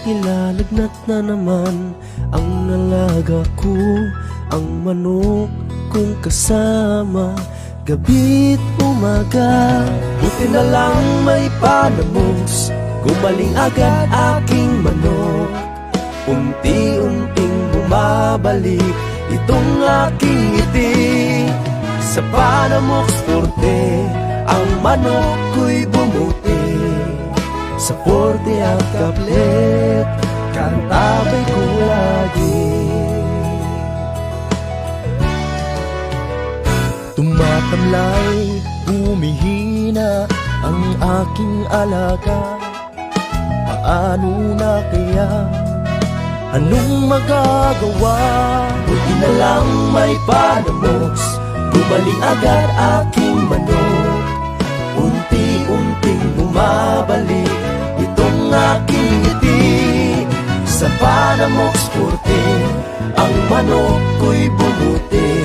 Nilalagnat na naman ang alaga ko, ang manok kong kasama, gabi't umaga. Buti na lang may panamos, gumaling agad aking manok. Unti-unting bumabalik itong aking ngiti. Sa Panamox Forte, ang manok ko'y bumuti. Sa Forte at Kaplet, kantabay ko lagi. Tumatamlay, humihina ang aking alaga. Paano na kaya? Anong magagawa? Buti na lang may Panamox, gumaling agad aking manok. Unti-unting bumabalik itong aking ngiti. Sa Panamox Forte, ang manok ko'y bumuti.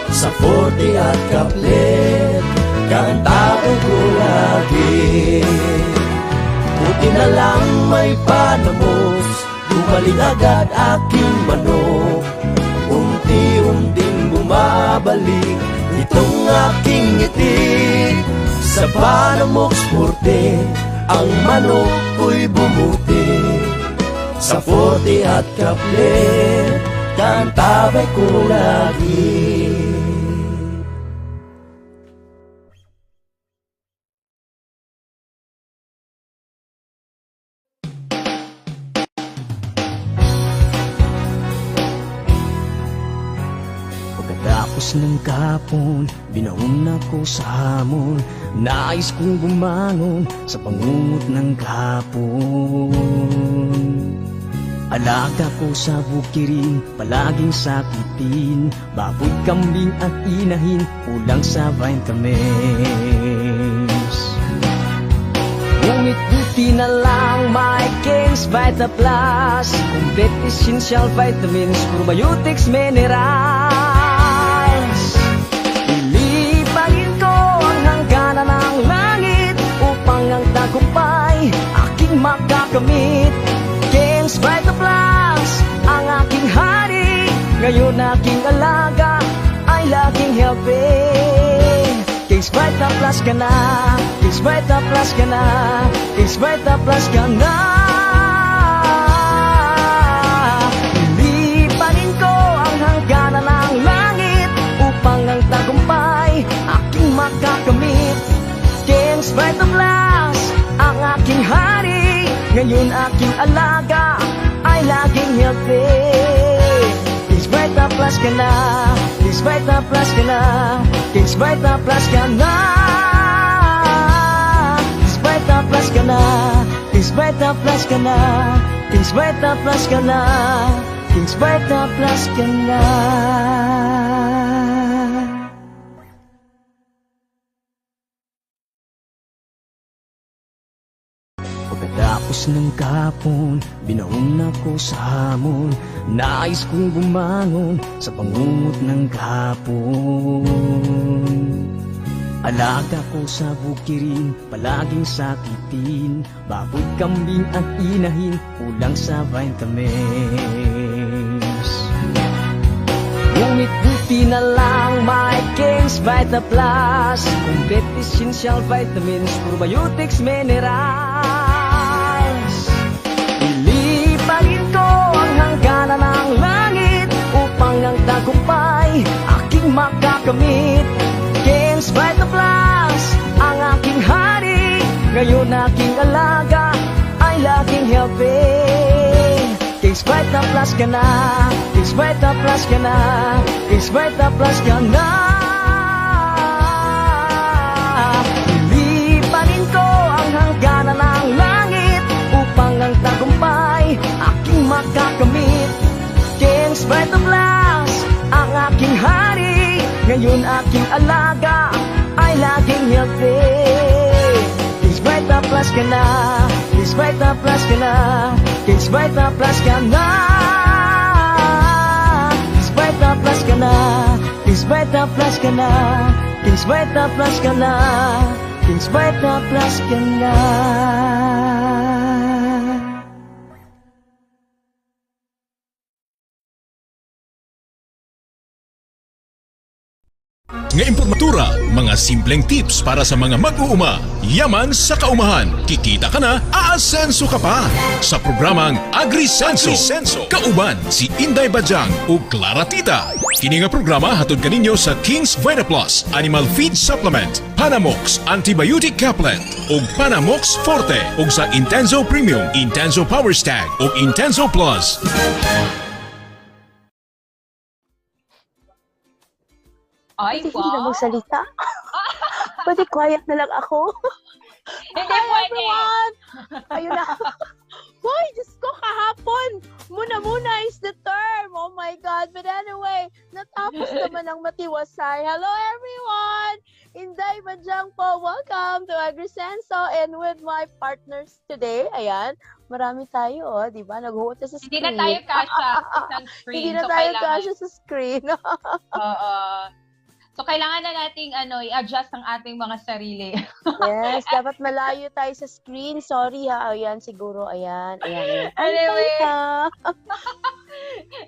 Sa Forte at Kaplet, kantabay ko lagi. Buti na lang may Panamox, gumaling agad aking manok. Unti-unting bumabalik itong aking ngiti. Sa Panamox Forte, ang manok ko'y bumuti. Sa Forte at Kaplet, kantabay ko lagi. Pagkatapos ng kapon, binaon ako sa hamon. Nais kong bumangon sa pangungot ng kapon. Alaga ko sa bukirin, palaging sakitin. Baboy, kambing at inahin, kulang sa vitamins. Ngunit buti na lang may King's Vita Plus, complete essential vitamins, probiotics, minerals. Ilipagin ko ang hangganan ng langit upang ang tagumpay aking makakamit. King's Vita Plus, ang aking hari, ngayon aking alaga ay laging healthy. King's Vita Plus ka na, King's Vita Plus ka na, King's Vita Plus ka na. Ilipanin ko ang hangganan ng langit upang ang tagumpay aking makakamit. King's Vita Plus, ang aking hari, ngayon aking alaga ay laging healthy. King's Vita Plus ka na, King's Vita Plus ka na, King's Vita Plus ka na. King's Vita Plus ka na, King's Vita Plus ka na, King's Vita Plus ka na, King's Vita Plus ka na. Pagkatapos ng kapon, binaon ako sa hamon. Nais kong bumangon sa pangungot ng kapon. Alaga ko sa bukirin, palaging sakitin. Baboy, kambing at inahin, kulang sa vitamins. Ngunit buti na lang may King's Vita Plus, complete essential vitamins, probiotics, minerals. Ilipagin ko ang hangganan ng langit upang ang tagumpay aking makakamit. King's Vita Plus, ang aking hari, ngayon aking alaga ay laging healthy. King's Vita Plus ka na, King's Vita Plus ka na, King's Vita Plus ka na. Ilipanin ko ang hangganan ng langit upang ang tagumpay aking makakamit. King's Vita Plus, ang aking hari, ngayon aking alaga ay laging healthy. King's Vita Plus ka na, King's Vita Plus ka na, King's Vita Plus ka na. King's Vita Plus ka na, King's Vita Plus ka na, King's Vita Plus ka na, King's Vita Plus ka na. nga impormatura, mga simpleng tips para sa mga mag-uuma. Yaman sa kaumahan, kikita ka na, aasenso ka pa. Sa programang Agrisenso, kauban si Inday Bajang ug Clara Tita. Kini nga programa hatod kaninyo sa King's Vitaplus Animal Feed Supplement, Panamox Antibiotic Caplet ug Panamox Forte ug sa Intenso Premium, Intenso Power Stag ug Intenso Plus. Ay, Pwede hindi na wow. magsalita? Pwede quiet na lang ako? Hindi Hi, pwede. everyone! Ayun na. Hoy, Diyos ko, kahapon! Muna is the term! Oh my God! But anyway, natapos naman ang matiwasay. Hello, everyone! Inday Bajang po. Welcome to Agrisenso and with my partners today. Ayan, marami tayo, oh, di ba? Naghuhot sa Hindi screen. na tayo kasha sa isang screen. Hindi na So, tayo kailangan- kasya sa screen. Oo. So, kailangan na nating i-adjust ang ating mga sarili. Yes, dapat malayo tayo sa screen. Sorry ha, ayan siguro, ayan. Anyway. Ha?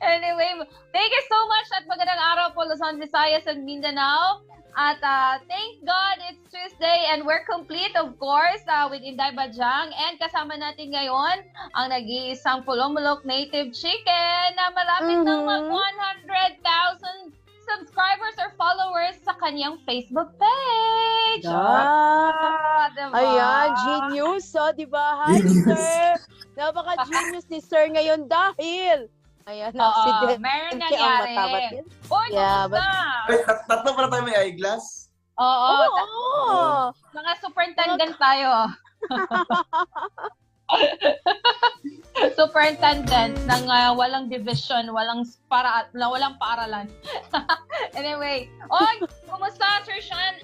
Anyway, thank you so much at magandang araw po Luzon, Visayas and Mindanao. At thank God it's Tuesday and we're complete of course with Inday Bajang and kasama natin ngayon ang nag-iisang Pulomolok Native Chicken na malapit ng mag 100,000 subscribers or followers sa kanyang Facebook page. Diba? Ayan, genius, oh, di ba? Hi, sir. Napaka-genius ni sir ngayon dahil ayan, accident. Meron ang nangyari. matabat yun. Uy, Yeah, kumusta? Ay, tatlo pala tayo may eyeglass. Oo, Oo. mga superintendent tayo. Superintendent ng walang division, walang paaralan. Anyway, kumusta Sir Sean?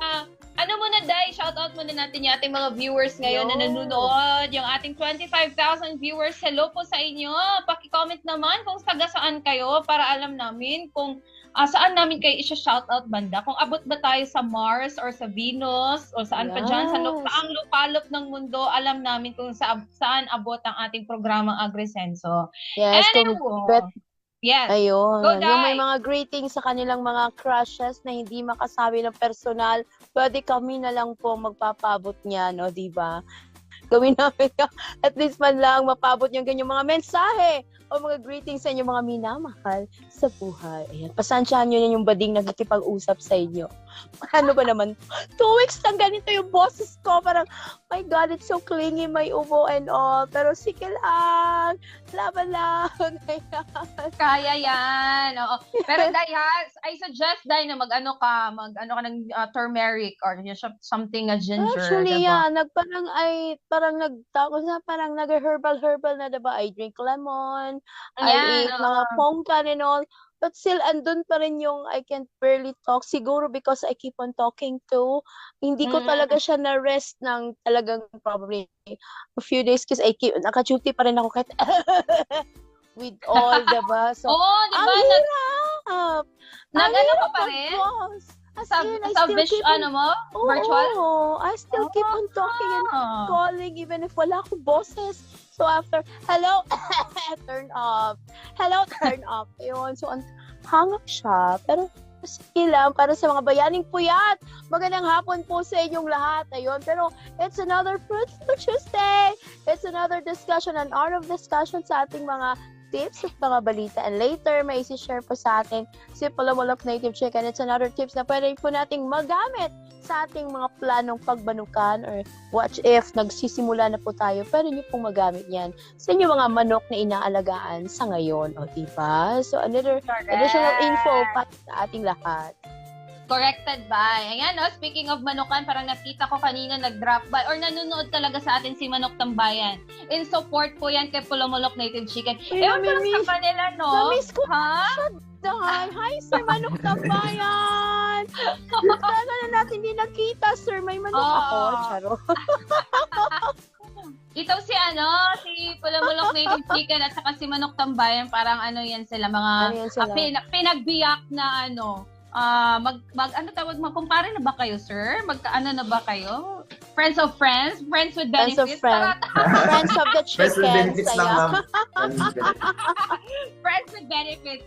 Ano muna Day, shoutout muna natin yung ating mga viewers ngayon na nanonood, yung ating 25,000 viewers. Hello po sa inyo. Paki-comment naman kung taga saan kayo para alam namin kung saan namin kayo i-shoutout banda. Kung abot ba tayo sa Mars or sa Venus o saan pa dyan, sa saang lupalop ng mundo, alam namin kung saan abot ang ating programang Agrisenso. Yes, Anyway, yes. ayun. Go, Yung may Day. mga greetings sa kanilang mga crushes na hindi makasabi ng personal, pwede kami na lang po magpapabot niya, no, di ba? Gawin namin at least man lang mapabot yung ganyang mga mensahe o mga greetings sa inyong mga minamahal sa buhay. Ayan, pasensyahan nyo na yung bading nagkikipag-usap sa inyo. Ano ba naman? 2 weeks lang ganito yung boses ko. Parang, my God, it's so clingy, may ubo and all. Pero sige lang. Laban lang. Kaya yan. Oo. Pero Day, I suggest Day na mag-ano ka ng turmeric or something ginger. Actually, diba? yeah. Parang nag-herbal na, diba? I drink lemon. I Ayan, eat mga pongkan and all. But still, andun pa rin yung I can't barely talk. Siguro because I keep on talking too. Hindi ko talaga siya na-rest ng talagang probably a few days kasi naka-duty pa rin ako kahit with all, diba? So, Oo, ang diba? hirap! Nag-ano ka pa rin? mag-boss. As in, I Sa still keep on... virtual? Oo, I still keep on talking and calling even if wala akong boses. So after, hello, turn off. Hello, turn off. Ayun, so hangap siya. Pero sige lang, para sa mga bayaning puyat. Magandang hapon po sa inyong lahat. Ayun, pero it's another Fruitful Tuesday. It's another discussion, an hour of discussion sa ating mga tips at mga balita. And later, may isi-share po sa atin si Pulomolok Native Chicken. It's another tips na pwede po nating magamit sa ating mga planong pagbanukan or watch if nagsisimula na po tayo, pwede niyo pong magamit yan sa inyong mga manok na inaalagaan sa ngayon. O, diba? So, another additional info para sa ating lahat. Corrected by. Ayan, no? Speaking of manukan, parang nakita ko kanina nag-drop by or nanonood talaga sa atin si Manok Tambayan. In support po yan kay Pulomolok Native Chicken. Ewan ko lang sa kanila, no? Na-miss ko Ha? Hi, Sir Manok Tambayan! Tagal na natin hindi nakita, Sir. May manok ako. Charo. Ito si Pulomolok Native Chicken at saka si Manok Tambayan, parang yan sila, mga Ano yan sila? pinagbiyak na ano tawag mo? Kumpare na ba kayo, sir? Magkaano na ba kayo? Friends of friends? Friends with Friends of benefits? friends. Friends of the Friends with chicken. benefits lang, Saya. ma'am. Friends with benefits. Friends with benefits.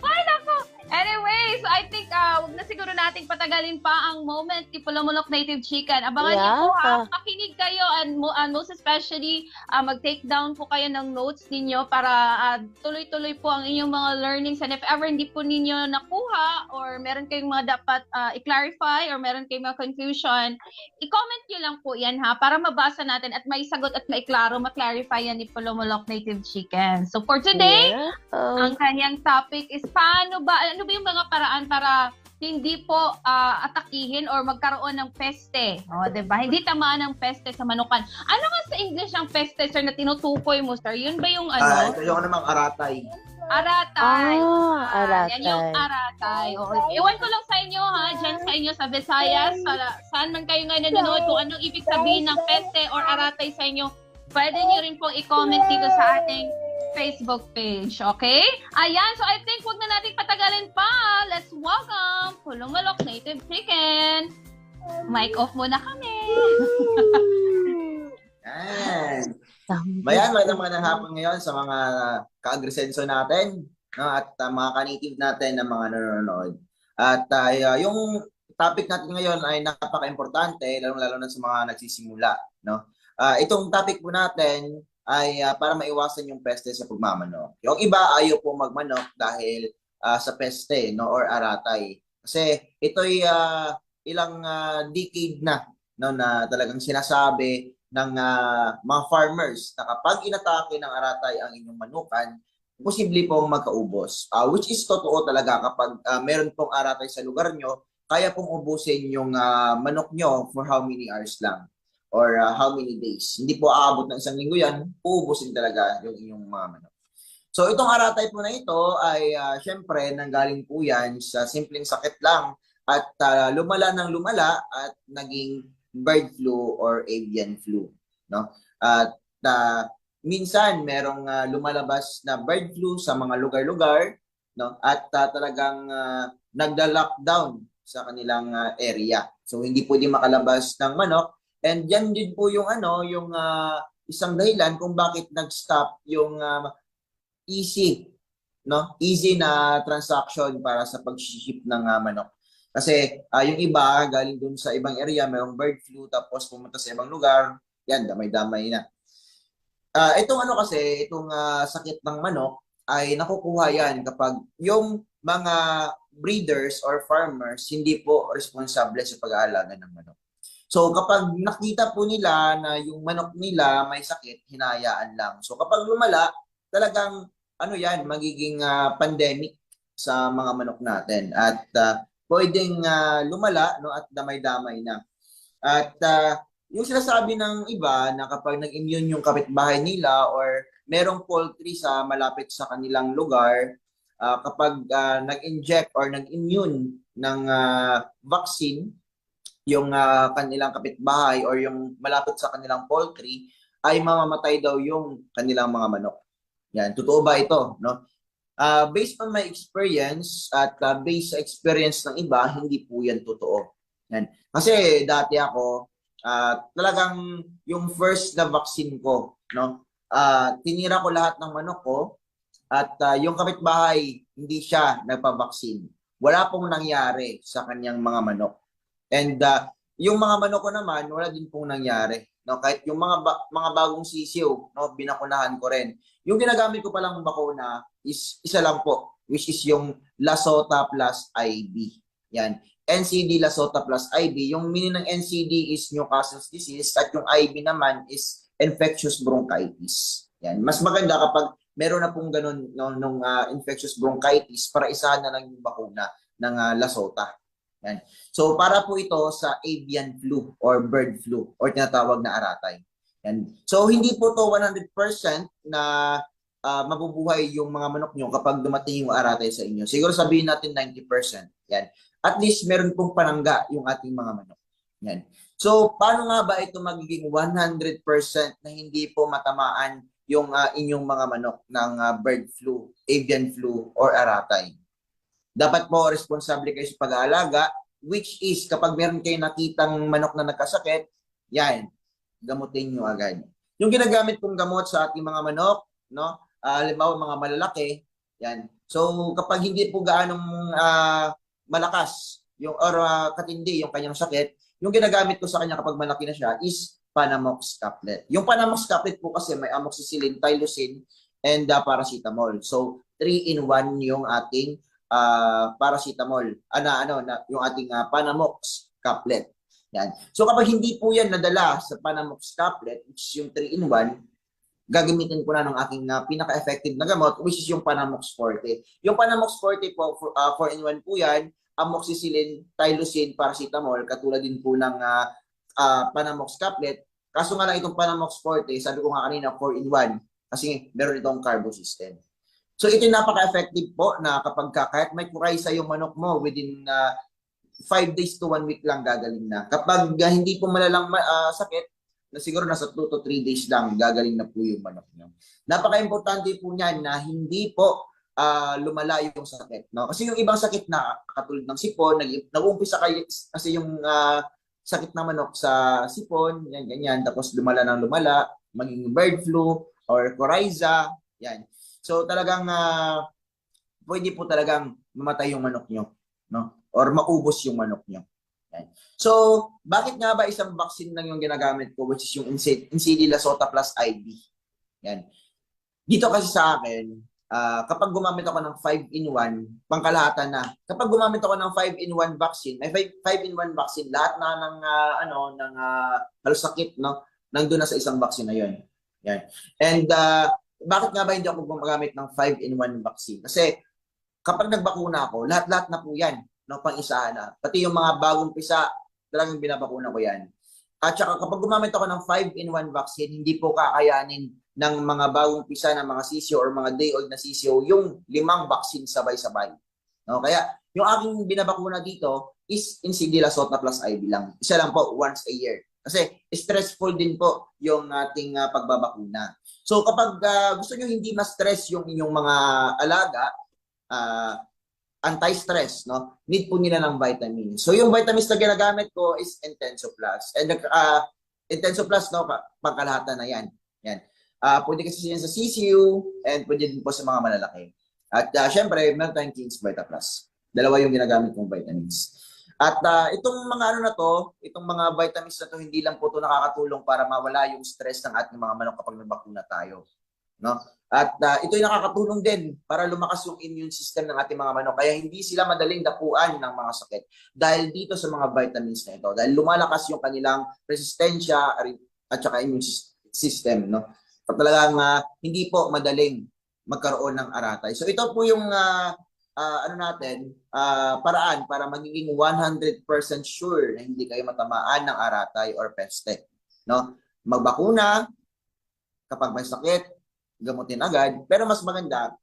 Ay, nako. Anyway, so I think wag na siguro nating patagalin pa ang moment ni Pulumulok Native Chicken. Abangan niyo po makinig kayo and most especially mag-take down po kayo ng notes ninyo para tuloy-tuloy po ang inyong mga learnings, and if ever hindi po ninyo nakuha or meron kayong mga dapat i-clarify or meron kayong mga confusion, i-comment niyo lang po yan para mabasa natin at may sagot at may klaro, ma-clarify yan ni Pulumulok Native Chicken. So for today, ang kanyang topic is ano ba yung mga paraan para hindi po atakihin or magkaroon ng peste. O, diba? Hindi tamaan ng peste sa manukan. Ano nga sa English ang peste, sir, na tinutukoy mo, sir? Yun ba yung ano? Ito yung namang aratay. Aratay. Aratay. Yan yung aratay. O, iwan ko lang sa inyo, dyan sa inyo sa Visayas, saan man kayo ngayon nanonood, kung anong ibig sabihin ng peste or aratay sa inyo, pwede nyo rin pong i-comment dito sa ating Facebook page, okay? Ayan, so I think wag na nating patagalin pa. Let's welcome Pulumulok Native Chicken. Mic off muna kami. Yan. Bayan, magandang hapon ngayon sa mga ka-agrisenso natin, no? At mga ka-native natin na mga nanonood. At yung topic natin ngayon ay napaka-importante, lalo na sa mga nagsisimula, no? Itong topic po natin ay para maiwasan yung peste sa pagmamanok. Yung iba ayaw po magmanok dahil sa peste, no, or aratay. Kasi ito'y ilang decade na, no, na talagang sinasabi ng mga farmers na kapag inatake ng aratay ang inyong manukan, posible pong magkaubos. Which is totoo talaga kapag meron pong aratay sa lugar nyo, kaya pong ubusin yung manok nyo for how many hours lang. Or how many days. Hindi po aabot ng isang linggo yan, uubusin talaga yung inyong mga manok. So itong aratay po na ito ay syempre nanggaling po yan sa simpleng sakit lang at lumala ng lumala at naging bird flu or avian flu. No? At minsan merong lumalabas na bird flu sa mga lugar-lugar, no? At talagang nagda-lockdown sa kanilang area. So hindi pwede makalabas ng manok. And yan din po yung isang dahilan kung bakit nag-stop yung easy na transaction para sa pag-ship ng manok. Kasi yung iba galing dun sa ibang area, mayroong bird flu tapos pumunta sa ibang lugar, yan damay-damay na. Itong sakit ng manok ay nakukuha yan kapag yung mga breeders or farmers hindi po responsable sa pag-aalaga ng manok. So kapag nakita po nila na yung manok nila may sakit, hinayaan lang. So kapag lumala, talagang magiging pandemic sa mga manok natin. At pwedeng lumala, no, at damay-damay na. At yung sinasabi ng iba na kapag nag-immune yung kapitbahay nila or merong poultry sa malapit sa kanilang lugar, kapag nag-inject or nag-immune ng vaccine, yung kanilang kapitbahay or yung malapit sa kanilang poultry, ay mamamatay daw yung kanilang mga manok. Yan, totoo ba ito? No? Based on my experience at based sa experience ng iba, hindi po yan totoo. Yan. Kasi dati ako, talagang yung first na vaccine ko, no? Tinira ko lahat ng manok ko at yung kapitbahay, hindi siya nagpa-vaccine. Wala pong nangyari sa kanyang mga manok. And yung mga manok ko naman, wala din pong nangyari. No? Kahit yung mga bagong sisiw, no, binakunahan ko rin. Yung ginagamit ko palang bakuna is isa lang po, which is yung Lasota plus IB. Yan. NCD Lasota plus IB. Yung meaning ng NCD is Newcastle's disease at yung IB naman is infectious bronchitis. Yan. Mas maganda kapag meron na pong ganun nung infectious bronchitis para isahan na lang yung bakuna ng Lasota. Yan. So para po ito sa avian flu or bird flu or tinatawag na aratay. Yan. So hindi po to 100% na mabubuhay yung mga manok nyo kapag dumating yung aratay sa inyo. Siguro sabihin natin 90%. Yan. At least meron pong panangga yung ating mga manok. Yan. So paano nga ba ito magiging 100% na hindi po matamaan yung inyong mga manok ng bird flu, avian flu or aratay? Dapat po responsable kayo sa pag-aalaga, which is kapag meron kayo nakitang manok na nagkasakit, yan, gamutin nyo agad. Yung ginagamit kong gamot sa ating mga manok, no, halimbawa mga malalaki, Yan. So kapag hindi po gaanong malakas yung or katindi yung kanyang sakit, yung ginagamit ko sa kanya kapag malaki na siya is Panamox caplet. Yung Panamox caplet po kasi may amoxicillin, tylosin, and paracetamol. So 3-in-1 yung ating paracetamol. Yung ating Panamox caplet. Yan. So kapag hindi po yan nadala sa Panamox caplet, which is yung 3-in-1, gagamitin ko na ng aking pinaka-effective na gamot, which is yung Panamox Forte. Yung Panamox Forte po, 4-in-1 po yan, amoxicillin, tylosin, paracetamol, katulad din po ng Panamox caplet. Kaso nga lang itong Panamox Forte, sabi ko nga kanina, 4-in-1, kasi meron itong carbo system. So ito yung napaka-effective po na kapag kahit may kuraysa yung manok mo, within 5 days to 1 week lang gagaling na. Kapag hindi po malalang sakit, na siguro nasa 2 to 3 days lang, gagaling na po yung manok nyo. Napaka-importante po niyan na hindi po lumala yung sakit. No? Kasi yung ibang sakit na katulad ng sipon, nag-uumpisa kasi yung sakit na manok sa sipon, yan, ganyan, tapos lumala ng lumala, maging bird flu or coryza, yan. So talagang pwede po talagang mamatay yung manok nyo, no? Or maubos yung manok nyo. Yan. So, bakit nga ba isang vaccine lang yung ginagamit ko, which is yung NCD Lasota plus IV? Yan. Dito kasi sa akin, kapag gumamit ako ng 5-in-1, pangkalahatan na. Kapag gumamit ako ng 5-in-1 vaccine, may 5-in-1 vaccine, lahat na ng halos sakit, no? Nandun na sa isang vaccine na yun. Yan. And bakit nga ba hindi ako gumagamit ng 5-in-1 vaccine? Kasi kapag nagbakuna ako, lahat-lahat na po yan. No, pang-isahan na. Pati yung mga bagong pisa, talagang binabakuna ko yan. At saka kapag gumamit ako ng 5-in-1 vaccine, hindi po kakayanin ng mga bagong pisa ng mga sisyo or mga day-old na sisyo yung 5 vaccine sabay-sabay. No, kaya yung aking binabakuna dito is NCD Lasota plus IV lang. Isa lang po, once a year. Kasi stressful din po yung ating pagbabakuna. So kapag gusto nyo hindi ma-stress yung inyong mga alaga, anti-stress, no? Need po nila ng vitamins. So yung vitamins na ginagamit ko is Intenso Plus. And Intenso Plus, no, pangkalahatan na yan. Yan. Pwede kasi yan sa CCU and pwede din po sa mga malalaki. At syempre, Meltine Kings Vita Plus. Dalawa yung ginagamit kong vitamins. At itong mga itong mga vitamins na to, hindi lang po ito nakakatulong para mawala yung stress ng ating mga manok kapag nabakuna tayo. No? At ito yung nakakatulong din para lumakas yung immune system ng ating mga manok. Kaya hindi sila madaling dapuan ng mga sakit. Dahil dito sa mga vitamins na ito. Dahil lumalakas yung kanilang resistensya at saka immune system. No? At talagang hindi po madaling magkaroon ng aratay. So ito po yung paraan para magiging 100% sure na hindi kayo matamaan ng aratay or peste. No? Magbakuna kapag may sakit, gamutin agad, pero mas maganda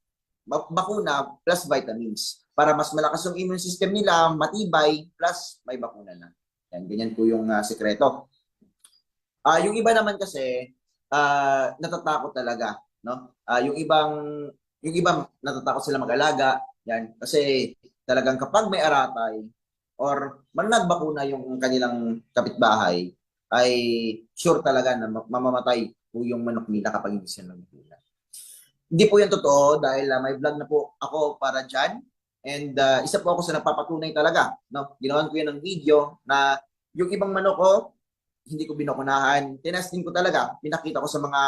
bakuna plus vitamins para mas malakas yung immune system nila, matibay, plus may bakuna na. Yan, ganyan po yung sekreto. Yung iba naman kasi natatakot talaga, no? Yung iba natatakot sila mag-alaga, yan, kasi talagang kapag may aratay or nagbakuna yung kanilang kapitbahay, ay sure talaga na mamamatay po yung manok nila kapag hindi sila nagbakuna. Hindi po yan totoo dahil may vlog na po ako para dyan. And isa po ako sa napapatunay talaga. No? Ginawan ko yan ng video na yung ibang manok ko, hindi ko binukunahan. Tinesting ko talaga. Pinakita ko sa mga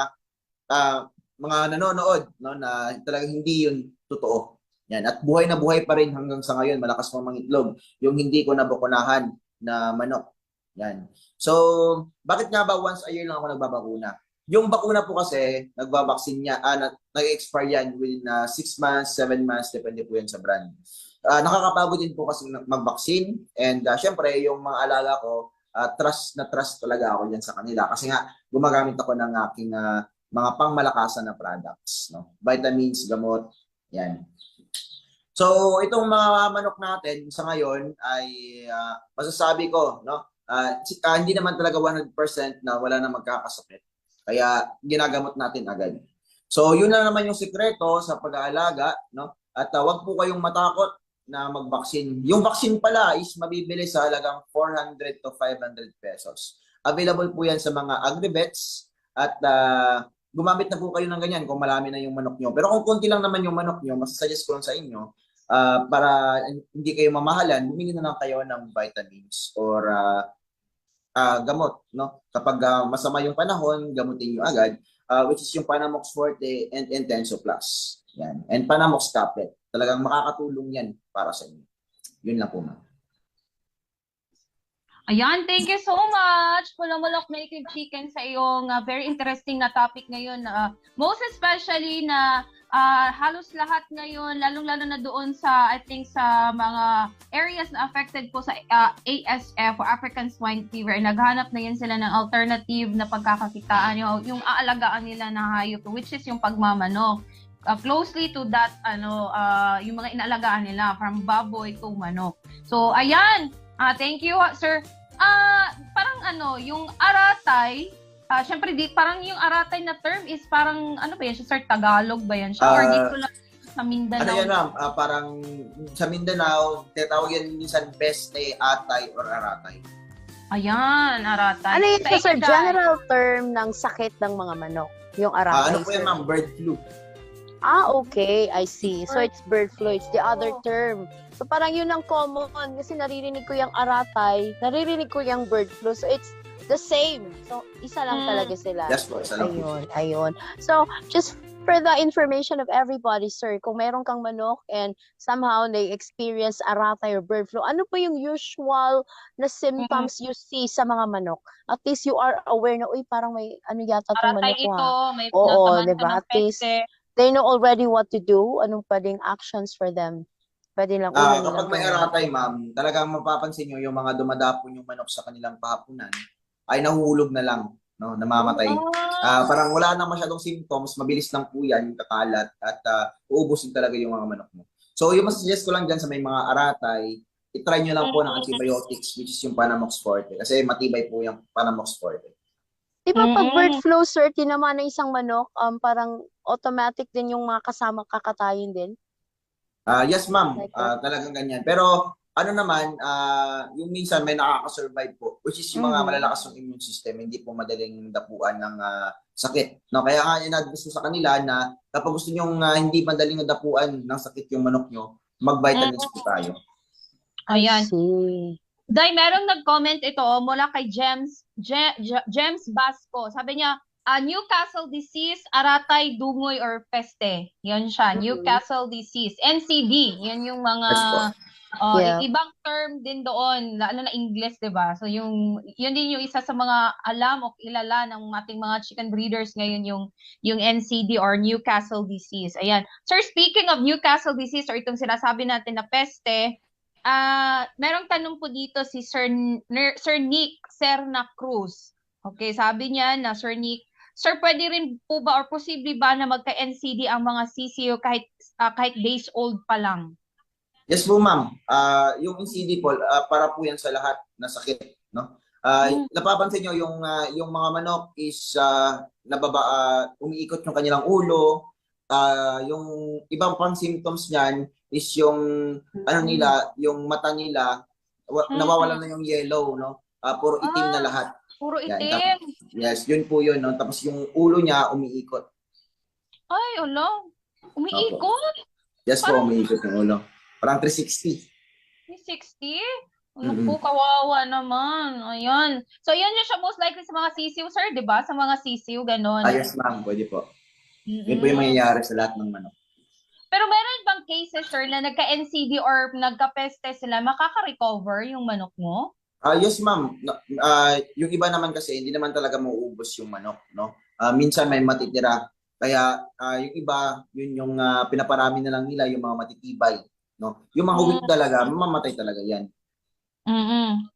nanonood, no, na talagang hindi yun totoo. Yan. At buhay na buhay pa rin hanggang sa ngayon. Malakas pang mangitlog. Yung hindi ko nabukunahan na manok. Yan. So, bakit nga ba once a year lang ako nagbabakuna? Yung bakuna po kasi, nagbabaksin niya, nag-expire yan within 6 months, 7 months, depende po yan sa brand. Nakakapagod din po kasi mag-vaccine. And syempre, yung mga alaga ko, trust talaga ako dyan sa kanila. Kasi nga, gumagamit ako ng aking mga pangmalakasan na products. No? Vitamins, gamot, yan. So, itong mga manok natin sa ngayon ay masasabi ko, no? Hindi naman talaga 100% na wala na magkakasakit. Kaya ginagamot natin agad. So, yun na naman yung sikreto sa pag-aalaga, no? At wag po kayong matakot na mag-vaccine. Yung vaccine pala is mabibili sa halagang 400 to 500 pesos. Available po yan sa mga agrivets at gumamit na po kayo ng ganyan kung marami na yung manok nyo. Pero kung konti lang naman yung manok nyo, masasuggest ko lang sa inyo, para hindi kayo mamahalan, bumili na lang kayo ng vitamins or gamot, no? Kapag masama yung panahon, gamutin nyo agad, which is yung Panamox Forte and Intenso Plus. Yan. And Panamox Tablet. Talagang makakatulong yan para sa inyo. Yun lang po, ma'am. Ayan, thank you so much, Pulamulok Native Chicken, sa iyong very interesting na topic ngayon. Most especially na halos lahat ngayon, lalong-lalo na doon sa, I think, sa mga areas na affected po sa ASF or African Swine Fever, naghanap na yan sila ng alternative na pagkakakitaan, yung aalagaan nila na hayop, which is yung pagmamanok. Closely to that, yung mga inaalagaan nila, from baboy to manok. So, ayan, thank you, sir. Parang yung aratay, syempre parang yung aratay na term is parang ano ba yan siya, sir? Tagalog ba yan siya? Or dito lang sa Mindanao? Ano yan, ma'am? Parang sa Mindanao, tinatawag yan minsan peste, atay, or aratay. Ayan, aratay. Ano yun, Sa sir? Inday. General term ng sakit ng mga manok. Yung aratay, Ano po yan, sir. ma'am? Bird flu. Okay. I see. So, it's bird flu. It's the other term. So, parang yun ang common. Kasi naririnig ko yung aratay, naririnig ko yung bird flu. So, it's the same. So, isa lang talaga sila. Yes po, isa lang po. Ayun. So, just for the information of everybody, sir, kung meron kang manok and somehow they experience aratay or bird flu, ano po yung usual na symptoms you see sa mga manok? At least you are aware na, uy, parang may ano yata itong Aratay manok ko, ito, ha? may Oo, natamaan diba? ka ng At least, peste. they know already what to do. Anong pwedeng actions for them? Pwede lang una nilang Kapag may gawin. aratay, ma'am, talagang mapapansin nyo yung mga dumadapon yung manok sa kanilang pahapunan ay nahuhulog na lang, no, namamatay. Parang wala na masyadong symptoms, mabilis lang po yan, kakalat, at uubusin talaga yung mga manok mo. So, yung mas-suggest ko lang dyan sa may mga aratay, itry nyo lang po ng antibiotics, which is yung Panamox Forte. Kasi matibay po yung Panamox Forte. Di ba pag bird flu, sir, tinamaan na isang manok, parang automatic din yung mga kasama kakatayin din? Yes, ma'am. Talagang ganyan. Pero ano naman, yung minsan may nakaka-survive po, which is yung mga malalakas ng immune system, hindi po madaling dapuan ng sakit. No? Kaya nga inadvise ko sa kanila na kapag gusto nyo hindi madaling dapuan ng sakit yung manok nyo, mag-vitamins po tayo. Ayan. See. Day, merong nag-comment ito mula kay James Basco. Sabi niya, Newcastle disease, aratay, dungoy, or peste. Yan siya, Newcastle disease. NCD, yan yung mga Yeah. ibang term din doon, lalo na English, 'di ba? So yun din yung isa sa mga alam o kilala ng ating mga chicken breeders ngayon, yung NCD or Newcastle disease. Ayan. Sir, speaking of Newcastle disease or itong sinasabi natin na peste, merong tanong po dito si Sir Nick Serna Cruz. Okay, sabi niya na Sir Nick, sir, pwede rin po ba or posible ba na magka-NCD ang mga CCO kahit days old pa lang? Yes po, ma'am. Yung NCD po, para po yan sa lahat na sakit, no? Napapansin nyo yung mga manok is umiikot yung kanilang ulo. Yung ibang pang symptoms niyan is yung yung mata nila nawawalan na yung yellow, no? Puro itim na lahat. Puro Yan, itim. Yes, yun po yun, no? Tapos yung ulo niya umiikot. Ay, ulo. Umiikot? Yes po, umiikot yung ulo. Parang 360. 360? Ano po, kawawa naman. Ayan. So, yan yung siya most likely sa mga sisiw, sir, di ba? Sa mga sisiw, ganon. Yes, ma'am. Pwede po. Yun po yung mangyayari sa lahat ng manok. Pero meron bang cases, sir, na nagka-NCD or nagka-peste sila, makaka-recover yung manok mo? Yes, ma'am. Yung iba naman kasi, hindi naman talaga mauubos yung manok, no? Minsan may matitira. Kaya yung iba, yun yung pinaparami na lang nila, yung mga matitibay. No? Yung mga weak talaga, mamamatay talaga yan.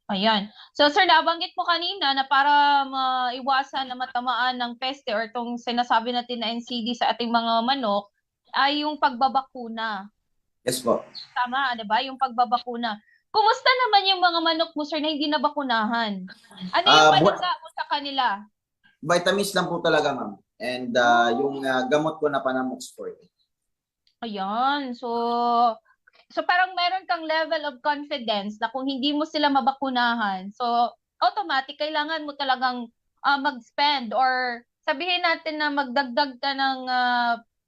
Ayan. So, sir, nabanggit mo kanina na para maiwasan na matamaan ng peste or itong sinasabi natin na NCD sa ating mga manok, ay yung pagbabakuna. Yes po. Tama, di ba? Yung pagbabakuna. Kumusta naman yung mga manok mo, sir, na hindi nabakunahan? Ano yung pananda mo sa kanila? Vitamins lang po talaga, ma'am. And yung gamot ko na Panamox Forte. Ayan. So parang meron kang level of confidence na kung hindi mo sila mabakunahan, so automatic kailangan mo talagang mag-spend or sabihin natin na magdagdag ka ng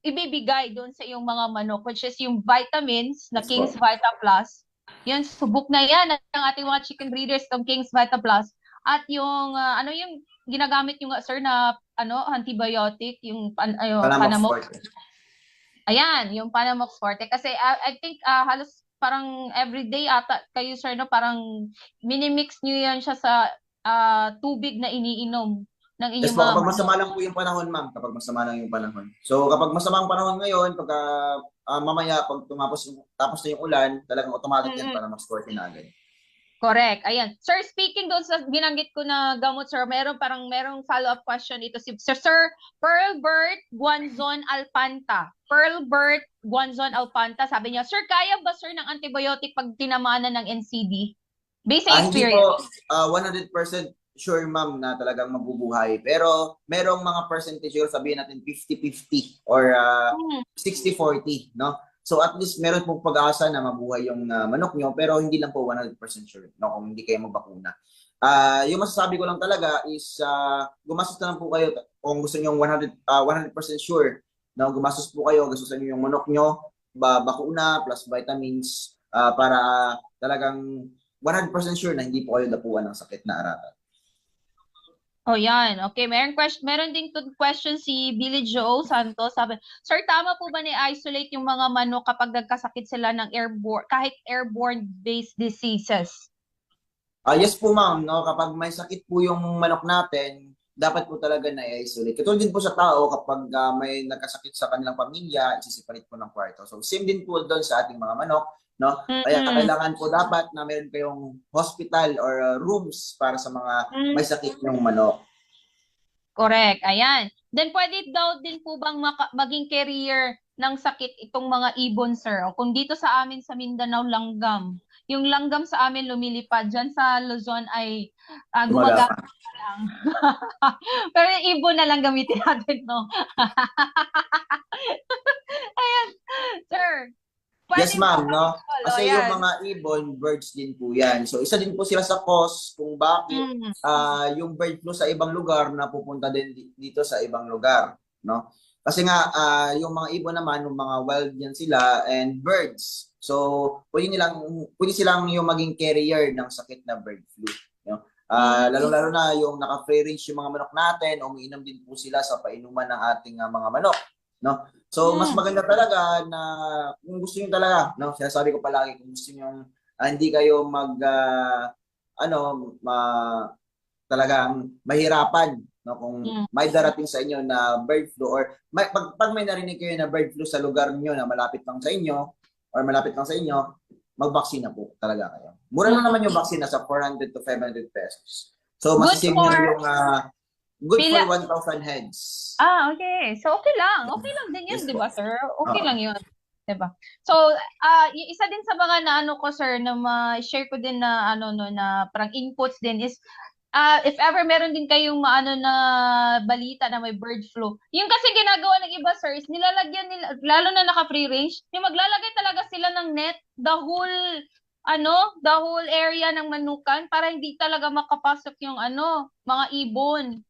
ibibigay doon sa iyong mga manok, which is yung vitamins na Yes King's po. Vita Plus. Yan, subok na yan ng ating mga chicken breeders, ng King's Vita Plus. At yung, ano yung ginagamit yung sir na antibiotic, yung Palamox Panamox. Forte. Ayan, yung Panamox Forte. Kasi I think halos parang everyday ata kayo sir, no? Parang minimix nyo yan siya sa tubig na iniinom ng Yes inyong po, mga kapag manok. masama lang po yung panahon, ma'am. Kapag masama lang yung panahon. So, kapag masama ang panahon ngayon, pagka mamaya, pag tapos na yung ulan, talagang automatic yan para mag-sport na agad. Correct. Ayan. Sir, speaking doon sa binanggit ko na gamot, sir, merong follow-up question ito si Sir Pearlbert Guanzon Alpanta. Pearlbert Guanzon Alpanta, sabi niya, sir, kaya ba sir ng antibiotic pag tinamaan na ng NCD? Based sa Hindi experience. po 100% sure, ma'am, na talagang mabubuhay. Pero merong mga percentage, sabihin natin 50-50 or 60-40, no? So at least meron pong pag-asa na mabuhay yung manok nyo, pero hindi lang po 100% sure, no, kung hindi kayo magbakuna. Yung masasabi ko lang talaga is gumastos na lang po kayo kung gusto niyo 100% sure, no, gumastos po kayo, gastusan niyo yung manok nyo, bakuna plus vitamins para talagang 100% sure na hindi po kayo dapuan ng sakit na aratan. Oh, yan. Okay, meron ding question si Billy Joe Santos. Sabi, sir, tama po ba ni-isolate yung mga manok kapag nagkasakit sila ng kahit airborne-based diseases? Yes po, ma'am, no, kapag may sakit po yung manok natin, dapat po talaga na-isolate. Katulad din po sa tao, kapag may nagkasakit sa kanilang pamilya, isiseparate po ng kwarto. So same din po doon sa ating mga manok, no? Kaya kailangan po dapat na meron kayong hospital or rooms para sa mga may sakit yung manok. Correct. Ayan. Then pwede daw din po bang maging carrier ng sakit itong mga ibon, sir? O kung dito sa amin sa Mindanao, langgam. Yung langgam sa amin lumilipad. Diyan sa Luzon ay gumagamit lang. Pero yung ibon na lang gamitin natin, no? Ayan. Sir, Yes, ma'am, no? Kasi ayan. yung mga ibon, birds din po yan. So, isa din po sila sa cause kung bakit yung bird flu sa ibang lugar na pupunta din dito sa ibang lugar, no? Kasi nga, yung mga ibon naman, yung mga wild yan sila, and birds. So, pwede silang yung maging carrier ng sakit na bird flu. No? Lalo-lalo na yung naka-free range yung mga manok natin, umiinom din po sila sa painuman ng ating mga manok. No? So, mas maganda talaga na kung gusto niyo talaga, no? Sinasabi ko palagi, kung gusto niyo hindi kayo talagang mahirapan, no? Kung may darating sa inyo na bird flu or pag may narinig kayo na bird flu sa lugar niyo na malapit lang sa inyo or malapit lang sa inyo, magbaksina po talaga kayo. Mura lang naman yung vaccine, nasa 400 to 500 pesos. So, masisave niyo yung good for 1,000 heads. Okay. So, okay lang. Okay lang din yun, Yes, di ba, sir? Okay lang yun. Diba? So, yung isa din sa mga naano ko, sir, na ma-share ko din na, na parang inputs din is, if ever meron din kayong na balita na may bird flu, yung kasi ginagawa ng iba, sir, is nilalagyan nila, lalo na naka-free range, yung maglalagay talaga sila ng net, the whole area ng manukan para hindi talaga makapasok yung mga ibon.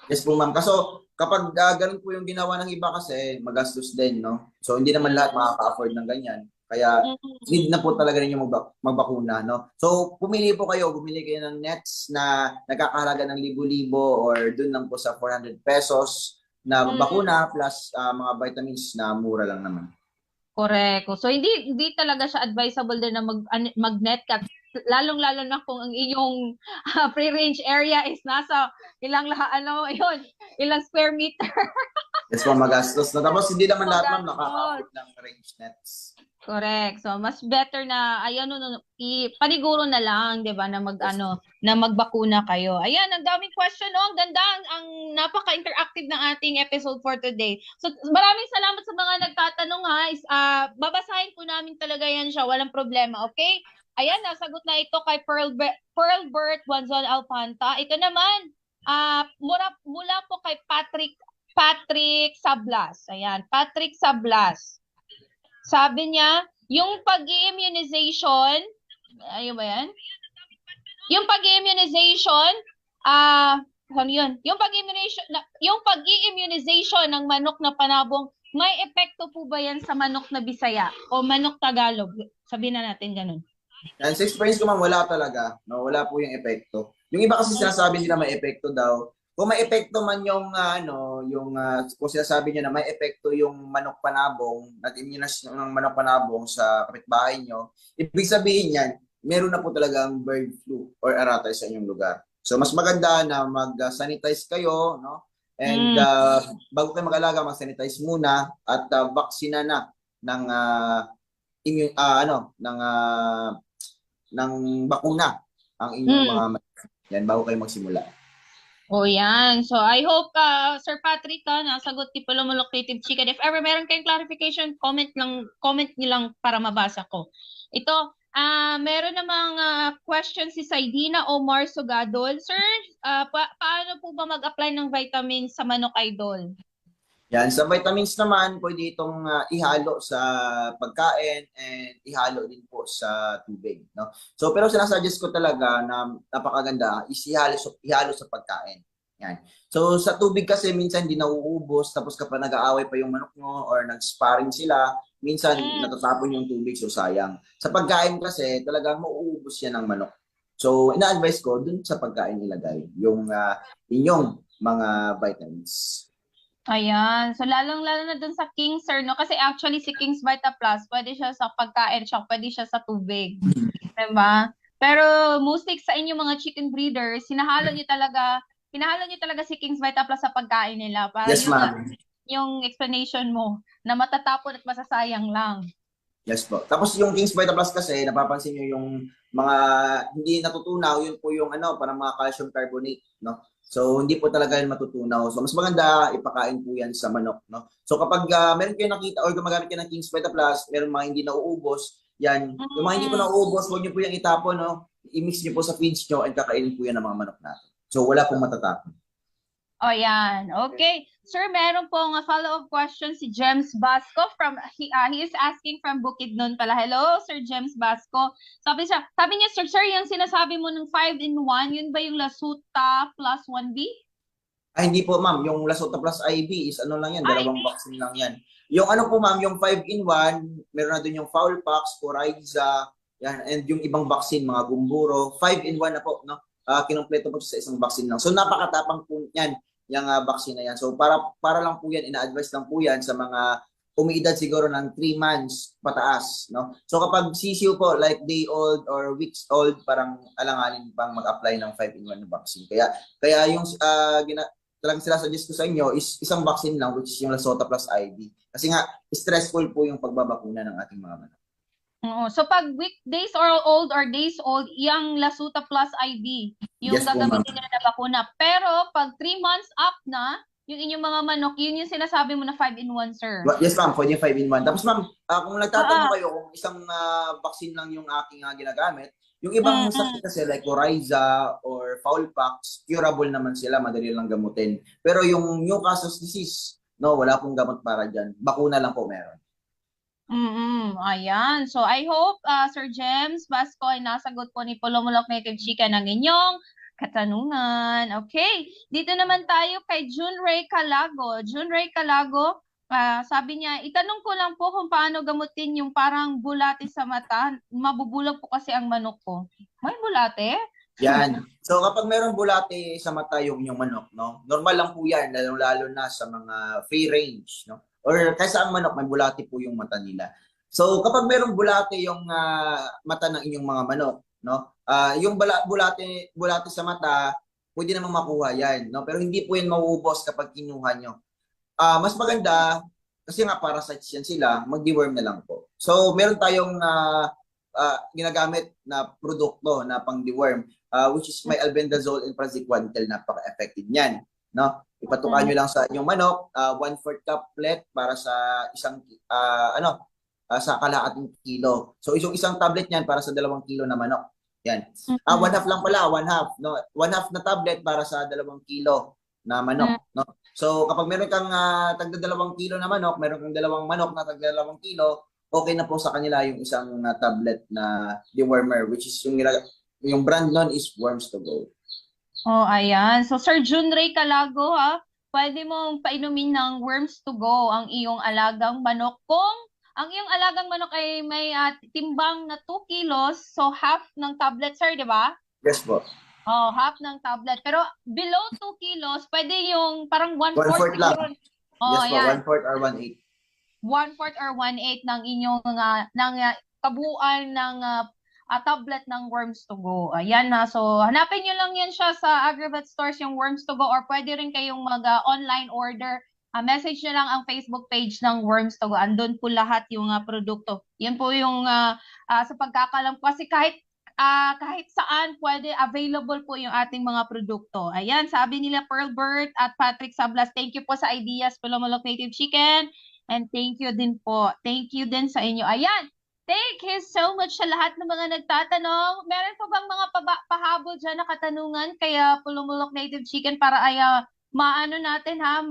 Yes po, ma'am. Kaso kapag ganun po yung ginawa ng iba kasi magastos din, no? So hindi naman lahat makaka-afford ng ganyan. Kaya need na po talaga ninyo magbakuna, no? So bumili kayo ng nets na nagkakahalaga ng libo-libo or dun lang po sa 400 pesos na bakuna plus mga vitamins na mura lang naman. Correct. So hindi talaga siya advisable din na mag-net ka, lalong-lalo na kung ang iyong free-range area is nasa ilang square meter. Yes po, magastos na. Tapos hindi naman lahat ma'am nakaka-afford ng range nets. Correct. So mas better na paniguro na lang, 'di ba, na na magbakuna kayo. Ayan, ang daming question, ang ganda, ang napaka-interactive ng ating episode for today. So maraming salamat sa mga nagtatanong ha. Babasahin po namin talaga yan siya, walang problema, okay? Ayan, nasagot na ito kay Pearlbert Guanzon Alpanta. Ito naman, mula po kay Patrick Sablas. Ayan, Patrick Sablas. Sabi niya, yung pag-i-immunization, ayun ba yan? Yung pag-i-immunization, ano yun? Yung pag-i-immunization ng manok na panabong, may epekto po ba yan sa manok na Bisaya o manok Tagalog? Sabihin na natin ganun. And sa experience ko ma'am, wala talaga. No, wala po yung epekto. Yung iba kasi sinasabi nila may epekto daw. Kung may epekto man yung kung sinasabi niyo na may epekto yung manok panabong, at immunisation ng manok panabong sa kapitbahay nyo, ibig sabihin yan, meron na po talagang bird flu or aratay sa inyong lugar. So mas maganda na mag-sanitize kayo, no? And bago kayo mag-alaga, mag-sanitize muna at vaksina na ng ng bakuna ang inyong mga yan bago kayo magsimula. O yan. So I hope, Sir Patrick, nasagot ni Palomolok Native Chicken. If ever meron kayong clarification, comment niyo lang para mabasa ko. Ito, meron namang question si Saidina Omar Sugadol. Sir, paano po ba mag-apply ng vitamins sa manok, idol? Yan, sa vitamins naman, pwede itong ihalo sa pagkain and ihalo din po sa tubig. No? So, pero sinasuggest ko talaga na napakaganda is ihalo sa pagkain. Yan. So, sa tubig kasi minsan hindi nauubos, tapos kapag nag-aaway pa yung manok mo or nag-sparring sila, minsan natatapon yung tubig, so sayang. Sa pagkain kasi, talagang mauubos yan ng manok. So, ina-advise ko dun sa pagkain ilagay yung inyong mga vitamins. Ayan. So, lalong-lalo na dun sa King's, sir, no? Kasi actually, si King's Vita Plus, pwede siya sa pagkain, pwede siya sa tubig. Diba? Pero, mostly sa inyong mga chicken breeders, hinahalo niyo talaga si King's Vita Plus sa pagkain nila. Para Yes, ma'am. Yung explanation mo, na matatapon at masasayang lang. Yes po. Tapos yung King's Vita Plus kasi, napapansin nyo yung mga hindi natutunaw, yun po yung parang mga calcium carbonate, no? So, hindi po talaga yun matutunaw. So, mas maganda, ipakain po yan sa manok, no? So, kapag meron kayo nakita or gumagamit kayo ng King's Vita Plus, meron mga hindi nauubos, yan. Yung mga hindi po nauubos, huwag nyo po yung itapon, no? I-mix nyo po sa feeds nyo and kakainin po yan ng mga manok natin. So, wala pong matatapon. O yan. Okay. Sir, meron pong follow-up question si James Basco he is asking from Bukidnon pala. Hello, Sir James Basco. Sabi niya, sir, yung sinasabi mo ng 5-in-1, yun ba yung Lasuta plus 1B? Ay, hindi po, ma'am. Yung Lasuta plus IB is lang yan, dalawang vaccine lang yan. Yung po, ma'am, yung 5-in-1, meron na dun yung Foulpox, Coryza, yan, and yung ibang vaccine, mga gumburo. 5-in-1 na po, no? Kinumpleto po sa isang vaccine lang. So, napakatapang po yan, yung vaccine na yan. So, para lang po yan, ina-advise lang po yan sa mga umiidad siguro ng 3 months pataas, no? So, kapag sisiw po, like day old or weeks old, parang alanganin pang mag-apply ng 5-in-1 na vaccine. Kaya yung talagang sila suggest ko sa inyo is isang vaccine lang, which is yung Lasuta plus ID. Kasi nga, stressful po yung pagbabakuna ng ating mga manok. So pag weekdays or days old, yung Lasuta plus IB, yung Yes, gagamitin nila na bakuna. Pero pag 3 months up na, yung inyong mga manok, yun yung sinasabi mo na 5-in-1, sir. Yes, ma'am. Pwede yung 5-in-1. Tapos, ma'am, kung nagtatanong kayo kung isang vaccine lang yung aking ginagamit, yung ibang sakit kasi like Coryza or Foulpox, curable naman sila, madali lang gamutin. Pero yung Newcastle disease, no, wala pong gamot para dyan. Bakuna lang po meron. Ayan. So, I hope, Sir James Basco, ay nasagot po ni Palomolok Native Chicken ng inyong katanungan. Okay. Dito naman tayo kay Junray Calago. Junray Calago, sabi niya, itanong ko lang po kung paano gamutin yung parang bulate sa mata. Mabubulag po kasi ang manok ko. May bulate? Yan. So, kapag mayroong bulate sa mata yung inyong manok, no, normal lang po yan, lalo na sa mga free range, no? Or kaysa ang manok, may bulate po yung mata nila. So, kapag mayroong bulate yung mata ng inyong mga manok, no? Yung bulate sa mata, pwede namang makuha yan, no? Pero hindi po yan mauubos kapag kinuha nyo. Mas maganda, kasi nga parasites yan sila, mag-deworm na lang po. So, meron tayong ginagamit na produkto na pang-deworm, which is may albendazole and praziquantel, napaka-effective niyan, no? Ipatukan nyo lang sa inyong manok, 1/4 tablet para sa isang sa kalahating kilo. So isang tablet niyan para sa 2 kilo na manok. Yan. 1/2 lang pala, 1/2, no? 1/2 na tablet para sa 2 kilo na manok, no? So kapag meron kang tagda 2 kilo na manok, meron kang 2 manok na tagda 2 kilo, okay na po sa kanila yung isang tablet na dewormer, which is yung brand nun is Worms to Go. Oh, ayan. So, Sir Junray Calago, ha, pwede mong painumin ng worms to go ang iyong alagang manok. Kung ang iyong alagang manok ay may timbang na 2 kilos, so half ng tablet, sir, di ba? Yes po. Oh, half ng tablet. Pero below 2 kilos, pwede yung parang 1/4 1/4 lang. siguro. Oh, Yes po, ayan. 1/4 or 1/8. 1/4 or 1/8 ng inyong kabuuan ng tablet ng Worms to Go. Ayan na. So, hanapin nyo lang yan siya sa Agrivet stores, yung Worms to Go, or pwede rin kayong mag-online order. Message nyo lang ang Facebook page ng Worms to Go. Andun po lahat yung produkto. Yan po yung sa pagkakalam ko. Kasi kahit saan pwede available po yung ating mga produkto. Ayan, sabi nila Pearlbert at Patrick Sablas, thank you po sa ideas, Pulumulok Native Chicken. And thank you din po. Thank you din sa inyo. Ayan, thank you so much sa lahat ng mga nagtatanong. Meron pa bang mga pahabol dyan na katanungan kaya Pulumulok Native Chicken para ay maano natin ha,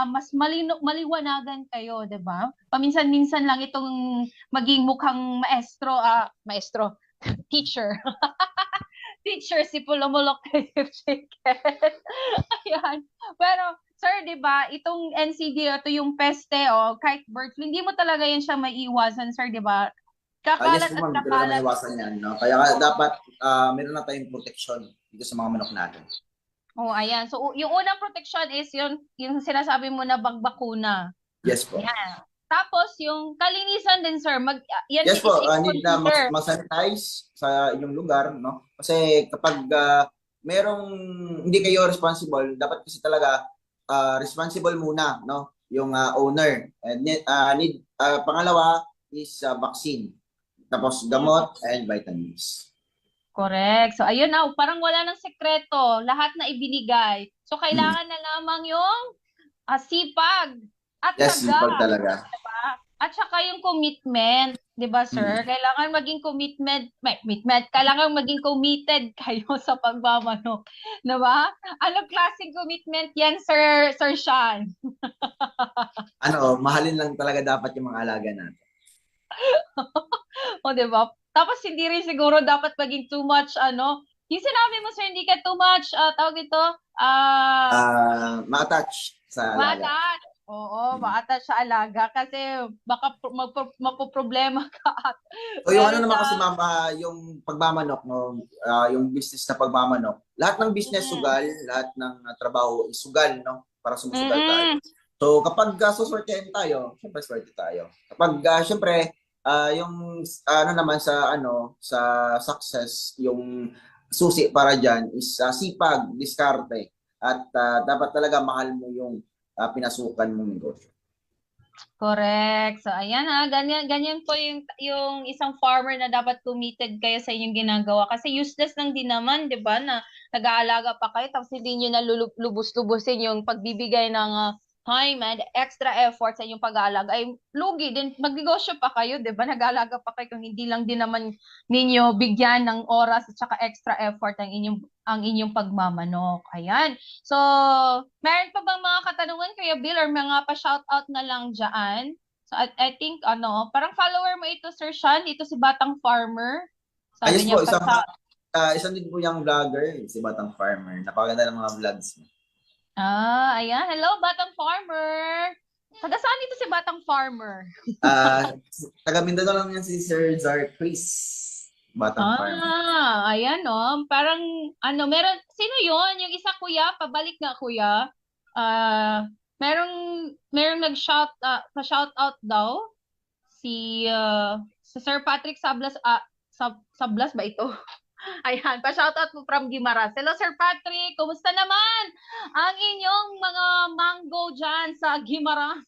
mas maliwanagan kayo, 'di ba? Paminsan-minsan lang itong maging mukhang maestro, teacher. Teacher si Pulumulok Native Chicken. Ayan. Pero sir, 'di ba, itong NCD ito yung peste kahit bird flu, hindi mo talaga yan siya maiiwasan, sir, 'di ba? Yes Kakalat po, at ma'am. Hindi talaga kakalat. maiwasan yan. No? Kaya dapat meron na tayong protection dito sa mga manok natin. Oh, ayan. So yung unang protection is yung sinasabi mo na bagbakuna. Yes po. Yan. Tapos yung kalinisan din, sir, yan Yes is po, need na consider. mag-sanitize sa inyong lugar, no? Kasi kapag merong hindi kayo responsible, dapat kasi talaga responsible muna, no? Yung owner. And pangalawa is vaccine. Tapos gamot and vitamins. Correct. So, ayun na, parang wala ng sekreto. Lahat na ibinigay. So, kailangan na lamang yung sipag at Yes, syaga. sipag talaga. Diba? At saka yung commitment. Di ba, sir? Kailangan maging kailangan maging committed kayo sa pagmamanok. Di ba? Anong klaseng commitment yan, Sir Sean? Mahalin lang talaga dapat yung mga alaga natin. O, di ba? Tapos, hindi rin siguro dapat maging too much, yung sinabi mo, sir, hindi ka too much, tawag ito, Ma-attach sa alaga. ma-attach. Oo, ma-attach sa alaga kasi baka mapoproblema ka. So yung naman kasi mama, yung pagmamanok, no, yung business na pagmamanok, lahat ng business sugal, lahat ng trabaho is sugal, no, para sumusugal tayo. So kapag suswertehan tayo, syempre swerte tayo. Kapag syempre yung naman sa success, yung susi para diyan is sipag, diskarte, at dapat talaga mahal mo yung pinasukan mong negosyo. Correct. So, ayan ganyan po yung isang farmer na dapat committed kayo sa inyong ginagawa. Kasi useless lang din naman, di ba, na nag-aalaga pa kayo tapos hindi nyo na lubos-lubusin yung pagbibigay ng time and extra effort sa inyong pag-aalaga. Ay, lugi din, magnegosyo pa kayo, di ba? Nag-aalaga pa kayo kung hindi lang din naman ninyo bigyan ng oras at saka extra effort ang inyong pagmamanok. Ayan. So, meron pa bang mga katanungan, Kuya Bill, or mga pa-shoutout na lang dyan? So, I think, parang follower mo ito, Sir Sean, ito si Batang Farmer. Sabi Ayos niya po, isang din po yung vlogger, si Batang Farmer. Napakaganda ng mga vlogs mo. Ayan. Hello, Batang Farmer. Taga saan ito si Batang Farmer? Taga Mindanao lang yan si Sir Zar Chris. Batang Farmer. Ayan parang meron, sino yon? Yung isa, kuya, pabalik nga, kuya. Merong pa-shout out daw si Sir Patrick Sablas. Sablas ba ito? Ayan, pa-shoutout po from Guimaras. Hello, Sir Patrick. Kumusta naman ang inyong mga mango dyan sa Guimaras?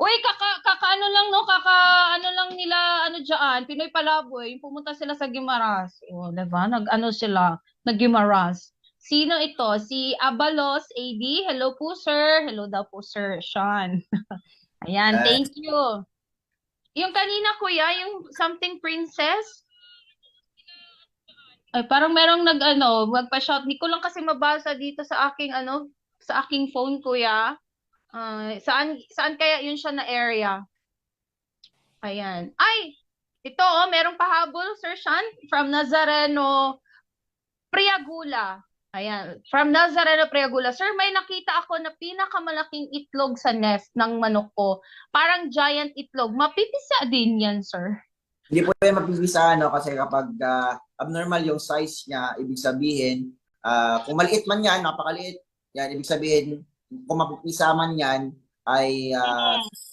Uy, ano lang nila, dyan, Pinoy Palaboy, pumunta sila sa Guimaras. Diba? Nag-Guimaras. Sino ito? Si Abalos AD. Hello po, sir. Hello daw po, Sir Sean. Ayan, thank you. Yung kanina, kuya, yung something princess, ay, parang merong magpa-shout. Hindi ko lang kasi mabasa dito sa aking phone, kuya. Saan kaya yun siya na area? Ayan. Ay, ito merong pahabol, Sir Sean, from Nazareno Priagula. Ayan, from Nazareno Priagula. Sir, may nakita ako na pinakamalaking itlog sa nest ng manok ko. Parang giant itlog. Mapipisa din yan, sir. Hindi po yan mapipisa, no? Kasi kapag abnormal yung size niya, ibig sabihin, kung maliit man yan, napakaliit, yan, ibig sabihin, kung mapipisa man yan, ay,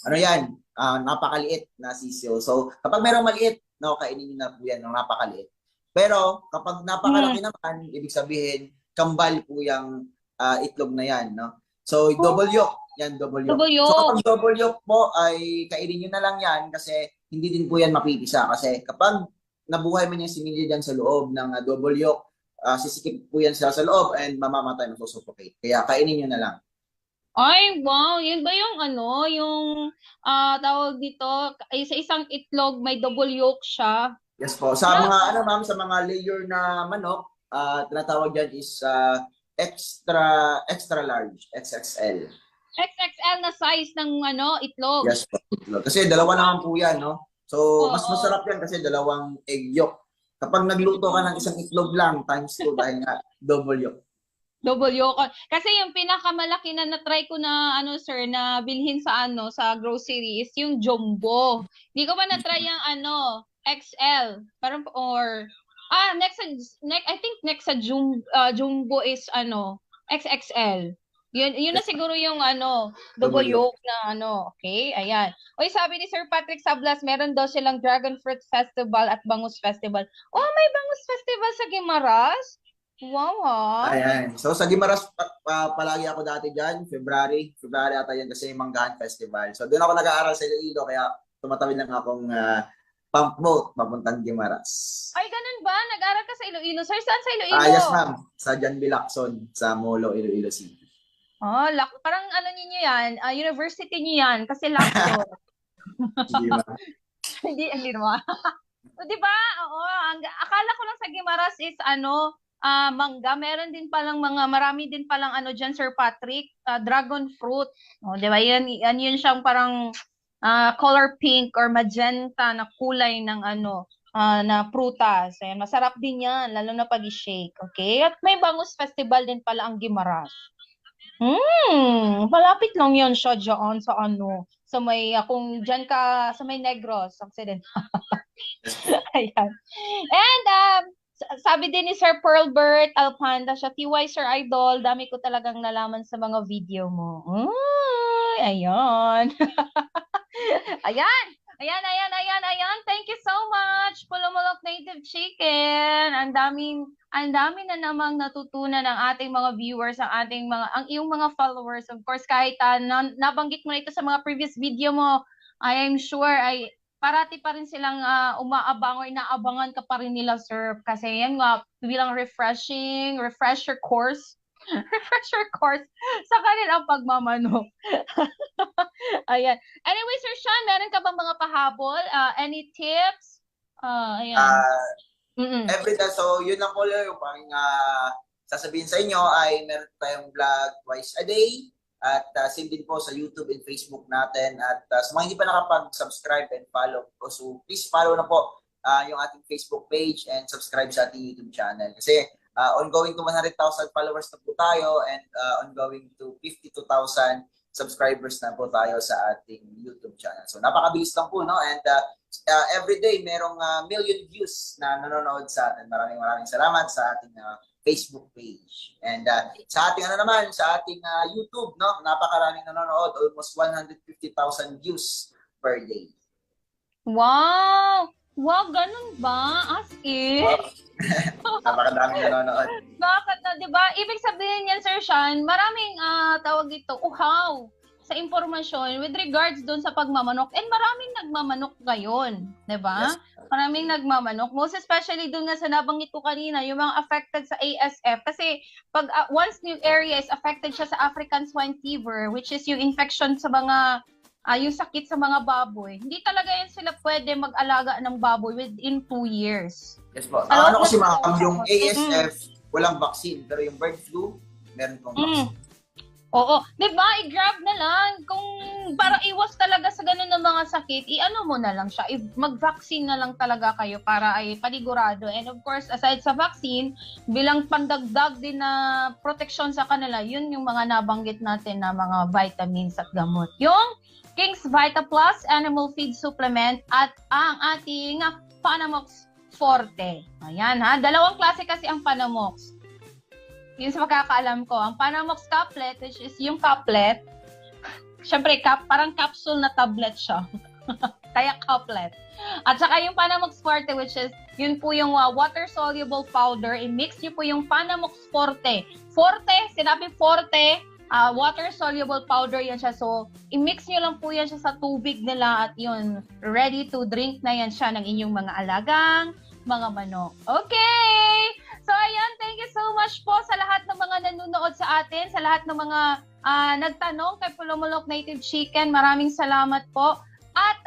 ano yan, napakaliit na sisiyo. So, kapag mayroong maliit, no, kainin nyo na po yan, ng napakaliit. Pero, kapag napakalaki naman, ibig sabihin, kambal po yung itlog na yan, no? So, double yolk. Yan, double yolk. Double yolk. So, kapag double yolk po, ay kainin nyo na lang yan kasi hindi din po yan mapipisa. Kasi kapag nabuhay man yung similya dyan sa loob ng double yolk, sisikip po yan sila sa loob and mamamatay, masusuffocate. Kaya kainin nyo na lang. Ay, wow. Yun ba yung tawag dito, sa isang itlog, may double yolk siya? Yes po. Sa mga, ma'am, sa mga layer na manok, tinatawag dyan is extra large, XXL. XXL na size ng itlog. Yes po. Kasi dalawa naman po yan, no? So, mas Oo. masarap yan kasi dalawang egg yolk. Kapag nagluto ka ng isang itlog lang, times 2 dahil nga double yolk. Double yolk. Kasi yung pinakamalaki na na-try ko na sir, na bilhin sa sa grocery is yung jumbo. Hindi ko pa na-try yung XL. Parang I think next sa jumbo is XXL. Yun na siguro yung double yolk na okay, ayan. Oy, sabi ni Sir Patrick Sablas, meron daw silang Dragon Fruit Festival at Bangus Festival. Oh, may Bangus Festival sa Guimaras? Wow, ha? Ayan. So, sa Guimaras, palagi ako dati dyan. February ata yan kasi Manggahan Festival. So, doon ako nag-aaral sa Iloilo, kaya tumatawid lang akong pump boat papuntang Guimaras. Ay, ganun ba? Nag-aral ka sa Iloilo? Sir, saan sa Iloilo? Yes, ma'am. Sa John B. Lacson, sa Molo, Iloilo City. Oh, parang ninyo yan, university niyo yan, kasi Lacson. Hindi, ma'am. Hindi naman. Di ba? Oo, akala ko lang sa Guimaras is mangga. Meron din palang marami din palang dyan, Sir Patrick, dragon fruit. Oh, di ba? Yan yun siyang parang color pink or magenta na kulay ng na prutas. Ayan, masarap din yan, lalo na pag i-shake. Okay? At may Bangus Festival din pala ang Guimaras. Malapit lang yun siya dyan sa sa may, kung dyan ka, sa may Negros, Occident. Ayan. And, sabi din ni Sir Pearlbert Alpanda siya, TY Sir Idol, dami ko talagang nalaman sa mga video mo. Ayan. Ayan. Thank you so much, Pulumulok Native Chicken. Ang dami na namang natutunan ng ating mga viewers, ang iyong mga followers. Of course, kahit nabanggit mo na ito sa mga previous video mo, I am sure parati pa rin silang umaabang or naabangan ka pa rin nila, sir. Kasi yan nga, bilang refresher course sa kanilang pagmamanok. Ayan. Anyway, Sir Sean, meron ka bang mga pahabol? Any tips? Ayan. Everyday, so yun lang po yung pang sasabihin sa inyo ay meron tayong vlog twice a day at same din po sa YouTube and Facebook natin at sa mga hindi pa nakapag-subscribe and follow po, so please follow na po yung ating Facebook page and subscribe sa ating YouTube channel kasi ongoing to 100,000 followers na po tayo and ongoing to 52,000 subscribers na po tayo sa ating YouTube channel. So napakabilis lang po, no? And every day merong million views na nanonood sa atin. Maraming salamat sa ating Facebook page. And sa ating sa ating YouTube, no? Napakaraming nanonood, almost 150,000 views per day. Wow! Wow, ganun ba? As in? Napakadaming nanonood. Bakit na, di ba? Ibig sabihin yan, Sir Sean, maraming tawag ito, uhaw sa impormasyon with regards doon sa pagmamanok. And maraming nagmamanok ngayon, di ba? Yes. Maraming nagmamanok. Most especially doon nga sa nabanggit ko kanina, yung mga affected sa ASF. Kasi pag once new area is affected siya sa African swine fever, which is yung infection sa mga yung sakit sa mga baboy, hindi talaga yan sila pwede mag-alaga ng baboy within 2 years. Yes po. Kasi ma'am, yung ASF, walang vaccine. Pero yung bird flu, meron pong vaccine. Oo. Diba? I-grab na lang. Kung para iwas talaga sa ganun ng mga mga sakit, i-ano mo na lang siya, mag-vaccine na lang talaga kayo para ay panigurado. And of course, aside sa vaccine, bilang pandagdag din na proteksyon sa kanila, yun yung mga nabanggit natin na mga vitamins at gamot. Yung King's Vita Plus Animal Feed Supplement at ang ating Panamox Forte. Ayan ha, dalawang klase kasi ang Panamox. Yun sa makakaalam ko, ang Panamox Caplet, which is yung caplet, syempre, parang capsule na tablet siya. Kaya caplet. At saka yung Panamox Forte, which is, yun po yung water-soluble powder. I-mix nyo po yung Panamox Forte. Forte, sinabi Forte, water-soluble powder yan siya. So, i-mix nyo lang po yan siya sa tubig nila at yun, ready to drink na yan siya ng inyong mga alagang mga manok. Okay! So, ayan, thank you so much po sa lahat ng mga nanonood sa atin, sa lahat ng mga nagtanong kay Pulumulok Native Chicken. Maraming salamat po. At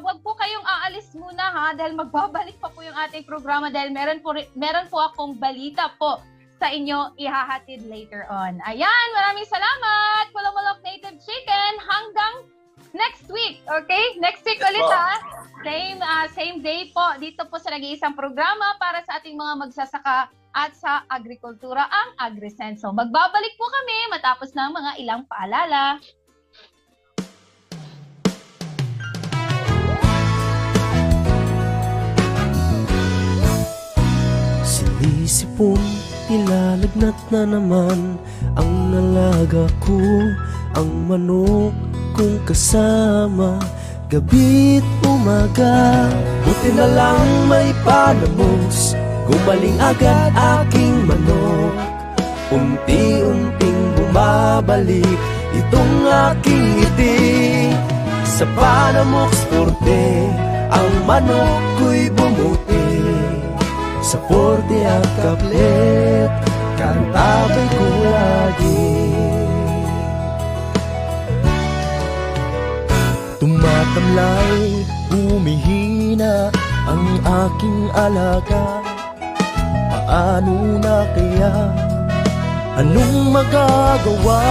wag po kayong aalis muna ha, dahil magbabalik pa po yung ating programa dahil meron po akong balita po sa inyo ihahatid later on. Ayan, maraming salamat, Pulumulok Native Chicken. Hanggang next week, okay? Next week ulit ha. Same day po dito po sa nag-iisang programa para sa ating mga magsasaka at sa agrikultura, ang AgriSenso. Magbabalik po kami matapos ng mga ilang paalala. Sinisipon, nilalagnat na naman ang alaga ko, ang manok kong kasama, gabi't umaga. Buti na lang may Panamox, gumaling agad aking manok. Unti-unting bumabalik itong aking ngiti. Sa Panamox Forte, ang manok ko'y bumuti. Sa Forte at Caplet, kantabay ko lagi. Tumatamlay, humihina ang aking alaga. Paano na kaya? Anong magagawa?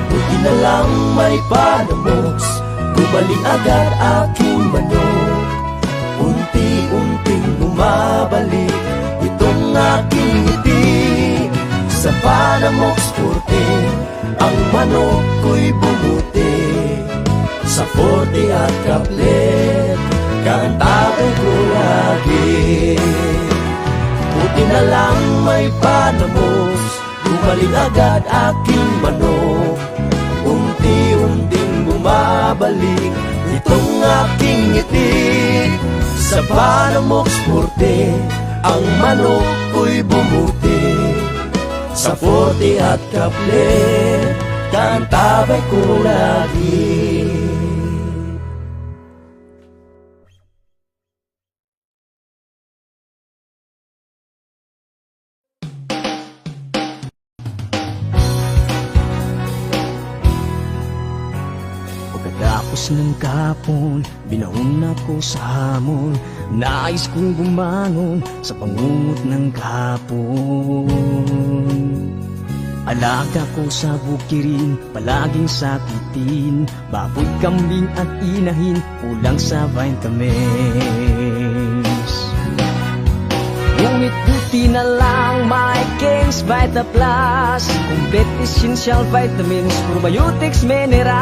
Buti na lang may Panamox, gumaling agad aking manok. Unti-unting bumabalik itong aking ngiti. Sa Panamox Forte, ang manok ko'y bumuti. Sa Forte at Caplet, kantabay ko lagi. Buti na lang may Panamox, gumaling agad aking manok. Unti-unting bumabalik itong aking ngiti. Sa Panamox Forte, ang manok ko'y bumuti. Sa Forte at Caplet, kantabay ko lagi. Pagkatapos ng kapon, binaon ako sa hamon. Nais kong bumangon sa pangungot ng kapon. Alaga ko sa bukirin, palaging sakitin. Baboy, kambing at inahin, kulang sa vitamins. Ngunit buti na lang may King's Vita Plus, complete essential vitamins, probiotics, minerals.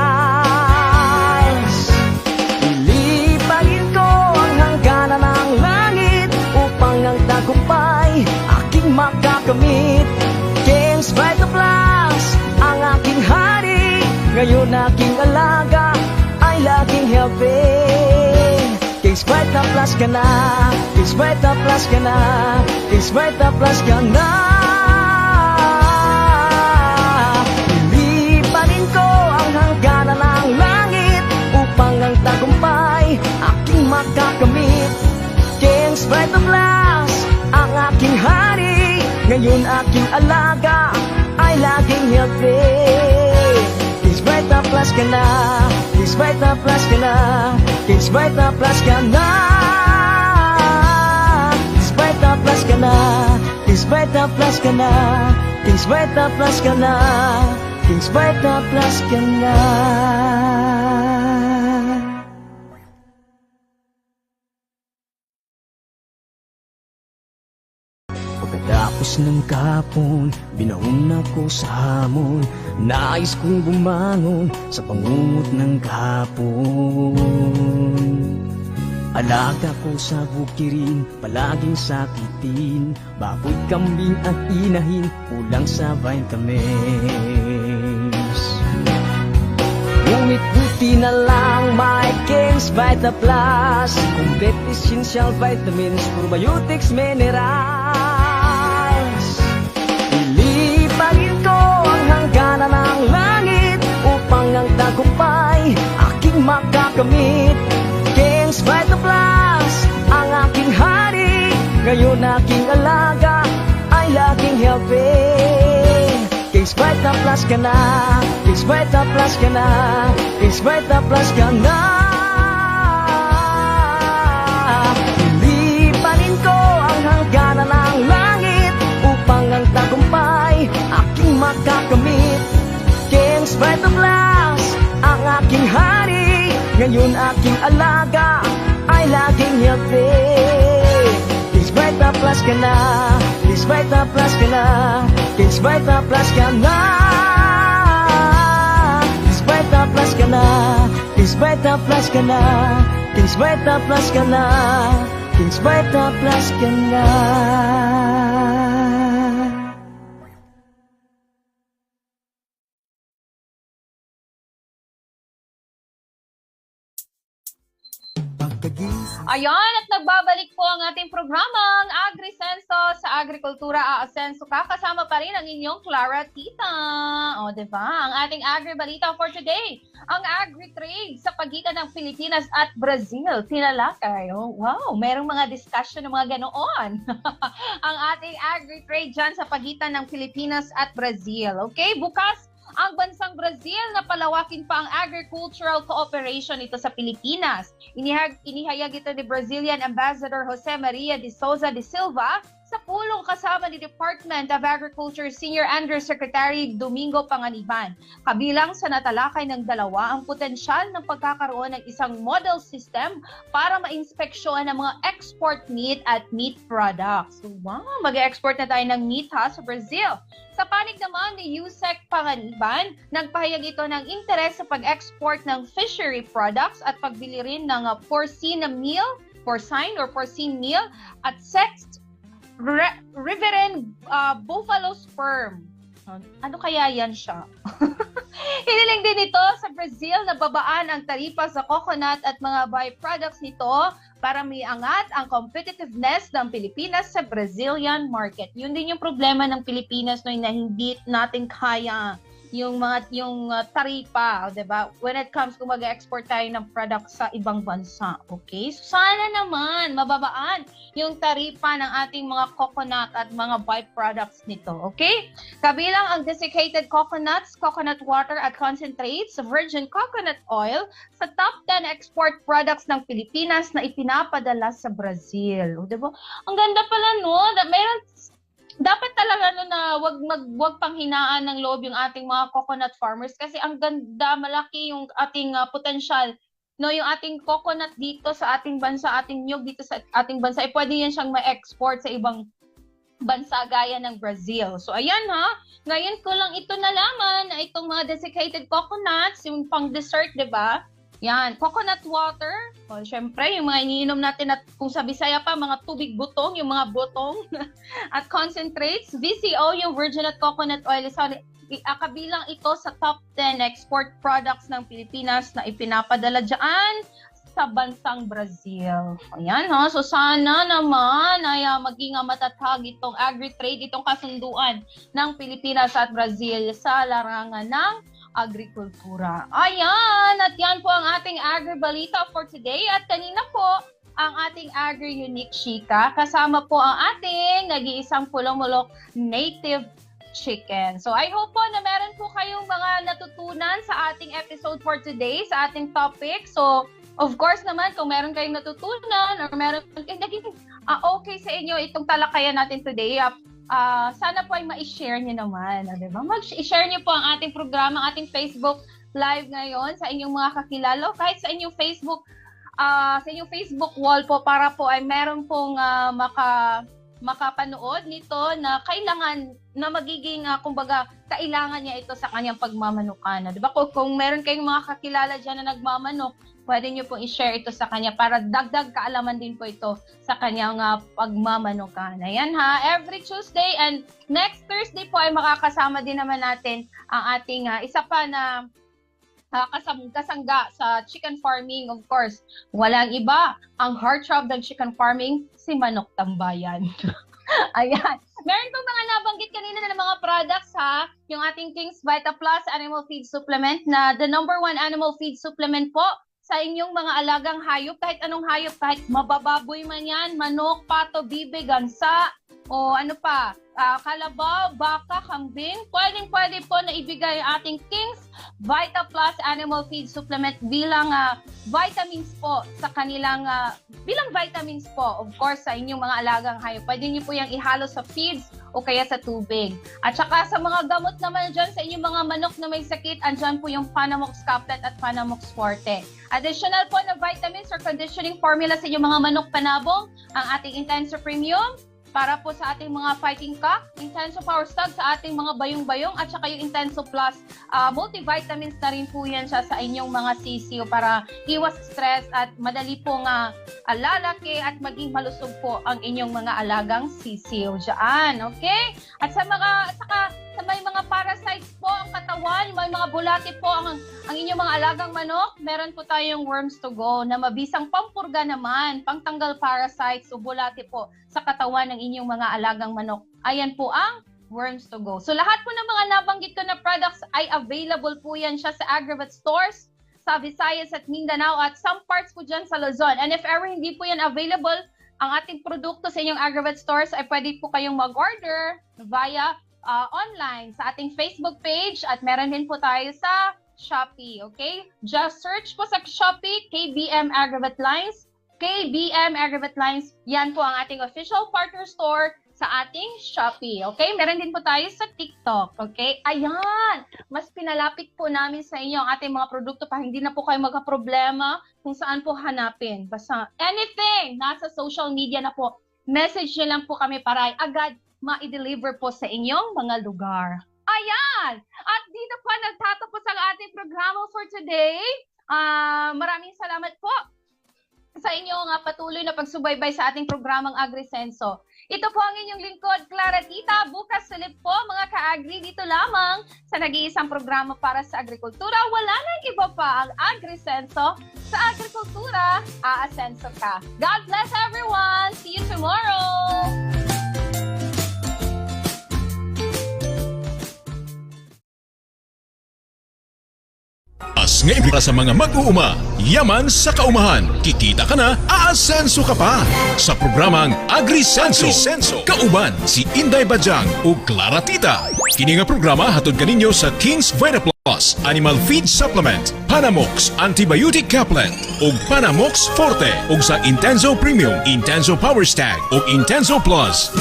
Ilipagin ko ang hangganan ng langit upang ang tagumpay aking makakamit. King's Vita Plus, ang aking hari, ngayon aking alaga ay laging healthy. King's Vita Plus ka na, King's Vita Plus ka na, King's Vita Plus ka na. Lilipanin ko ang hangganan ng langit upang ang tagumpay aking makakamit. King's Vita Plus, ang aking hari, ngayon aking alaga ay laging healthy. King's Vita Plus ka na, King's Vita Plus ka na, King's Vita Plus ka na. King's Vita Plus ka na, King's Vita Plus ka na, King's Vita Plus ka na, King's Vita Plus ka na. Pagkatapos ng kapon, binahon ako sa hamon. Nais kong bumangon sa pangungot ng kapon. Alaga ko sa bukirin, palaging sakitin. Baboy, kambing at inahin, kulang sa vitamins. Ngunit buti na lang may King's Vita Plus, complete essential vitamins, probiotics, minerals. Ilipagin ko ang hangganan ng langit upang ang tagumpay aking makakamit. King's Vita Plus, ang aking hari, ngayon aking alaga ay laging healthy. King's Vita Plus ka na, King's Vita Plus ka na, King's Vita Plus ka na. Ilipanin ko ang hangganan ng langit upang ang tagumpay aking makakamit. King's Vita Plus, ang aking hari, ngayon aking alaga ay laging healthy. King's Vita Plus ka na, King's Vita Plus ka na, King's Vita Plus ka na. King's Vita Plus ka na, King's Vita Plus ka na, King's Vita Plus ka na, King's Vita Plus ka na. Ayan, at nagbabalik po ang ating programang Agrisenso sa Agrikultura Aasenso ka. Kasama pa rin ang inyong Clara Tita. O, diba? Ang ating Agri-balita for today. Ang agri-trade sa pagitan ng Pilipinas at Brazil. Tinalakay. Oh, wow, merong mga discussion ng mga ganoon. Ang ating agri-trade dyan sa pagitan ng Pilipinas at Brazil. Okay, bukas ang bansang Brazil na palawakin pa ang agricultural cooperation ito sa Pilipinas. Inihayag ito ni Brazilian Ambassador Jose Maria de Souza de Silva sa pulong kasama ni Department of Agriculture Senior Undersecretary Domingo Panganiban. Kabilang sa natalakay ng dalawa ang potensyal ng pagkakaroon ng isang model system para ma-inspeksyon ang mga export meat at meat products. So, wow, mag-export na tayo ng meat sa Brazil. Sa panig naman ni Yusek Panganiban, nagpahayag ito ng interes sa pag-export ng fishery products at pagbili rin ng porcine meal at sexed Riverine buffalo sperm. Ano kaya yan siya? Hiniling din ito sa Brazil na babaan ang taripa sa coconut at mga byproducts nito para miangat ang competitiveness ng Pilipinas sa Brazilian market. Yun din yung problema ng Pilipinas no, na hindi natin kaya yung taripa, 'di ba? When it comes to mag-export tayo ng products sa ibang bansa. Okay? So sana naman mababaan yung taripa ng ating mga coconut at mga byproducts nito. Okay? Kabilang ang desiccated coconuts, coconut water at concentrates, virgin coconut oil sa top 10 export products ng Pilipinas na ipinapadala sa Brazil. 'Di ba? Ang ganda pala no. Dapat talaga na wag panghinaan ng loob yung ating mga coconut farmers kasi ang ganda, malaki yung ating potensyal. No, yung ating coconut dito sa ating bansa, ating niyog dito sa ating bansa, pwede yan siyang ma-export sa ibang bansa gaya ng Brazil. So ayan ngayon ko lang ito nalaman na itong mga desiccated coconuts, yung pang dessert, 'di ba? Yan, coconut water. O, syempre, yung mga iniinom natin at kung sa Bisaya pa, mga tubig butong, yung mga butong. At concentrates, VCO, yung virgin at coconut oil. Sorry, kabilang ito sa top 10 export products ng Pilipinas na ipinapadala dyan sa bansang Brazil. Ayan so sana naman ay maging matatag itong agri-trade, itong kasunduan ng Pilipinas at Brazil sa larangan ng agrikultura. Ayan, at yan po ang ating agri-balita for today. At kanina po, ang ating agri-unique chika. Kasama po ang ating nag-iisang pulong-mulok native chicken. So I hope po na meron po kayong mga natutunan sa ating episode for today, sa ating topic. So of course naman, kung meron kayong natutunan or meron kayong naging okay sa inyo itong talakayan natin today, sana po ay ma-share nyo naman. Diba? Mag-share nyo po ang ating programa, ang ating Facebook Live ngayon sa inyong mga kakilala, kahit sa inyong Facebook wall po para po ay meron pong makapanood nito na kailangan na magiging kumbaga kailangan niya ito sa kanyang pagmamanokana. 'Di ba? Kung meron kayong mga kakilala diyan na nagmamanok, pwede niyo pong i-share ito sa kanya para dagdag kaalaman din po ito sa kanyang pagmamanokana. Yan ha, every Tuesday and next Thursday po ay makakasama din naman natin ang ating isa pa na kasangga sa chicken farming, of course. Walang iba, ang heartthrob ng chicken farming, si Manok Tambayan. Ayan. Meron pong mga nabanggit kanina na mga products ha, yung ating King's Vita Plus Animal Feed Supplement na the #1 animal feed supplement po sa inyong mga alagang hayop, kahit anong hayop, kahit mabababoy man yan, manok, pato, bibe, gansa, o ano pa, kalabaw, baka, kambing, pwede po na ibigay ang ating King's Vita Plus Animal Feed Supplement bilang vitamins po sa kanilang, bilang vitamins po, of course, sa inyong mga alagang hayop. Pwede niyo po yung ihalo sa feeds o kaya sa tubig. At saka sa mga gamot naman dyan, sa inyong mga manok na may sakit, andyan po yung Panamox Caplet at Panamox Forte. Additional po na vitamins or conditioning formula sa inyong mga manok panabong, ang ating Intenso Premium, para po sa ating mga fighting cock, Intenso Power Stud sa ating mga bayong-bayong, at saka yung Intenso Plus multivitamins na rin po yan siya sa inyong mga sisiyo para iwas stress at madali pong lalaki at maging malusog po ang inyong mga alagang sisiyo dyan. Okay? At sa may mga parasites po ang katawan, may mga bulati po ang inyong mga alagang manok, meron po tayong Worms to Go na mabisang pampurga naman, pangtanggal parasites o bulati po sa katawan ng inyong mga alagang manok. Ayan po ang Worms to Go. So lahat po ng mga nabanggit ko na products ay available po yan siya sa Agravet stores sa Visayas at Mindanao at some parts po dyan sa Luzon. And if ever hindi po yan available, ang ating produkto sa inyong Agravet stores ay pwede po kayong mag-order via online sa ating Facebook page at meron din po tayo sa Shopee, okay? Just search po sa Shopee, KBM Agravet Lines. KBM Agravet Lines, yan po ang ating official partner store sa ating Shopee, okay? Meron din po tayo sa TikTok, okay? Ayan! Mas pinalapit po namin sa inyo ang ating mga produkto para hindi na po kayo magka-problema kung saan po hanapin. Basta anything, nasa social media na po. Message nyo lang po kami para agad ma-deliver po sa inyong mga lugar. Ayan! At dito po nagtatapos ang ating programa for today. Maraming salamat po sa inyong patuloy na pagsubaybay sa ating programang AgriSenso. Ito po ang inyong lingkod, Clara Tita. Bukas ulit po mga ka-agri dito lamang sa nag-iisang programa para sa agrikultura. Wala nang iba pa ang AgriSenso. Sa agrikultura, aasenso ka. God bless everyone! See you tomorrow! Ngayon para sa mga mag-uuma, yaman sa kaumahan, kikita ka na, aasenso ka pa. Sa programang AgriSenso, kauban si Inday Bajang o Clara Tita. Kini nga programa hatod kaninyo sa King's Vita Plus Animal Feed Supplement, Panamox Antibiotic Caplet ug Panamox Forte ug sa Intenso Premium, Intenso Power Stag ug Intenso Plus.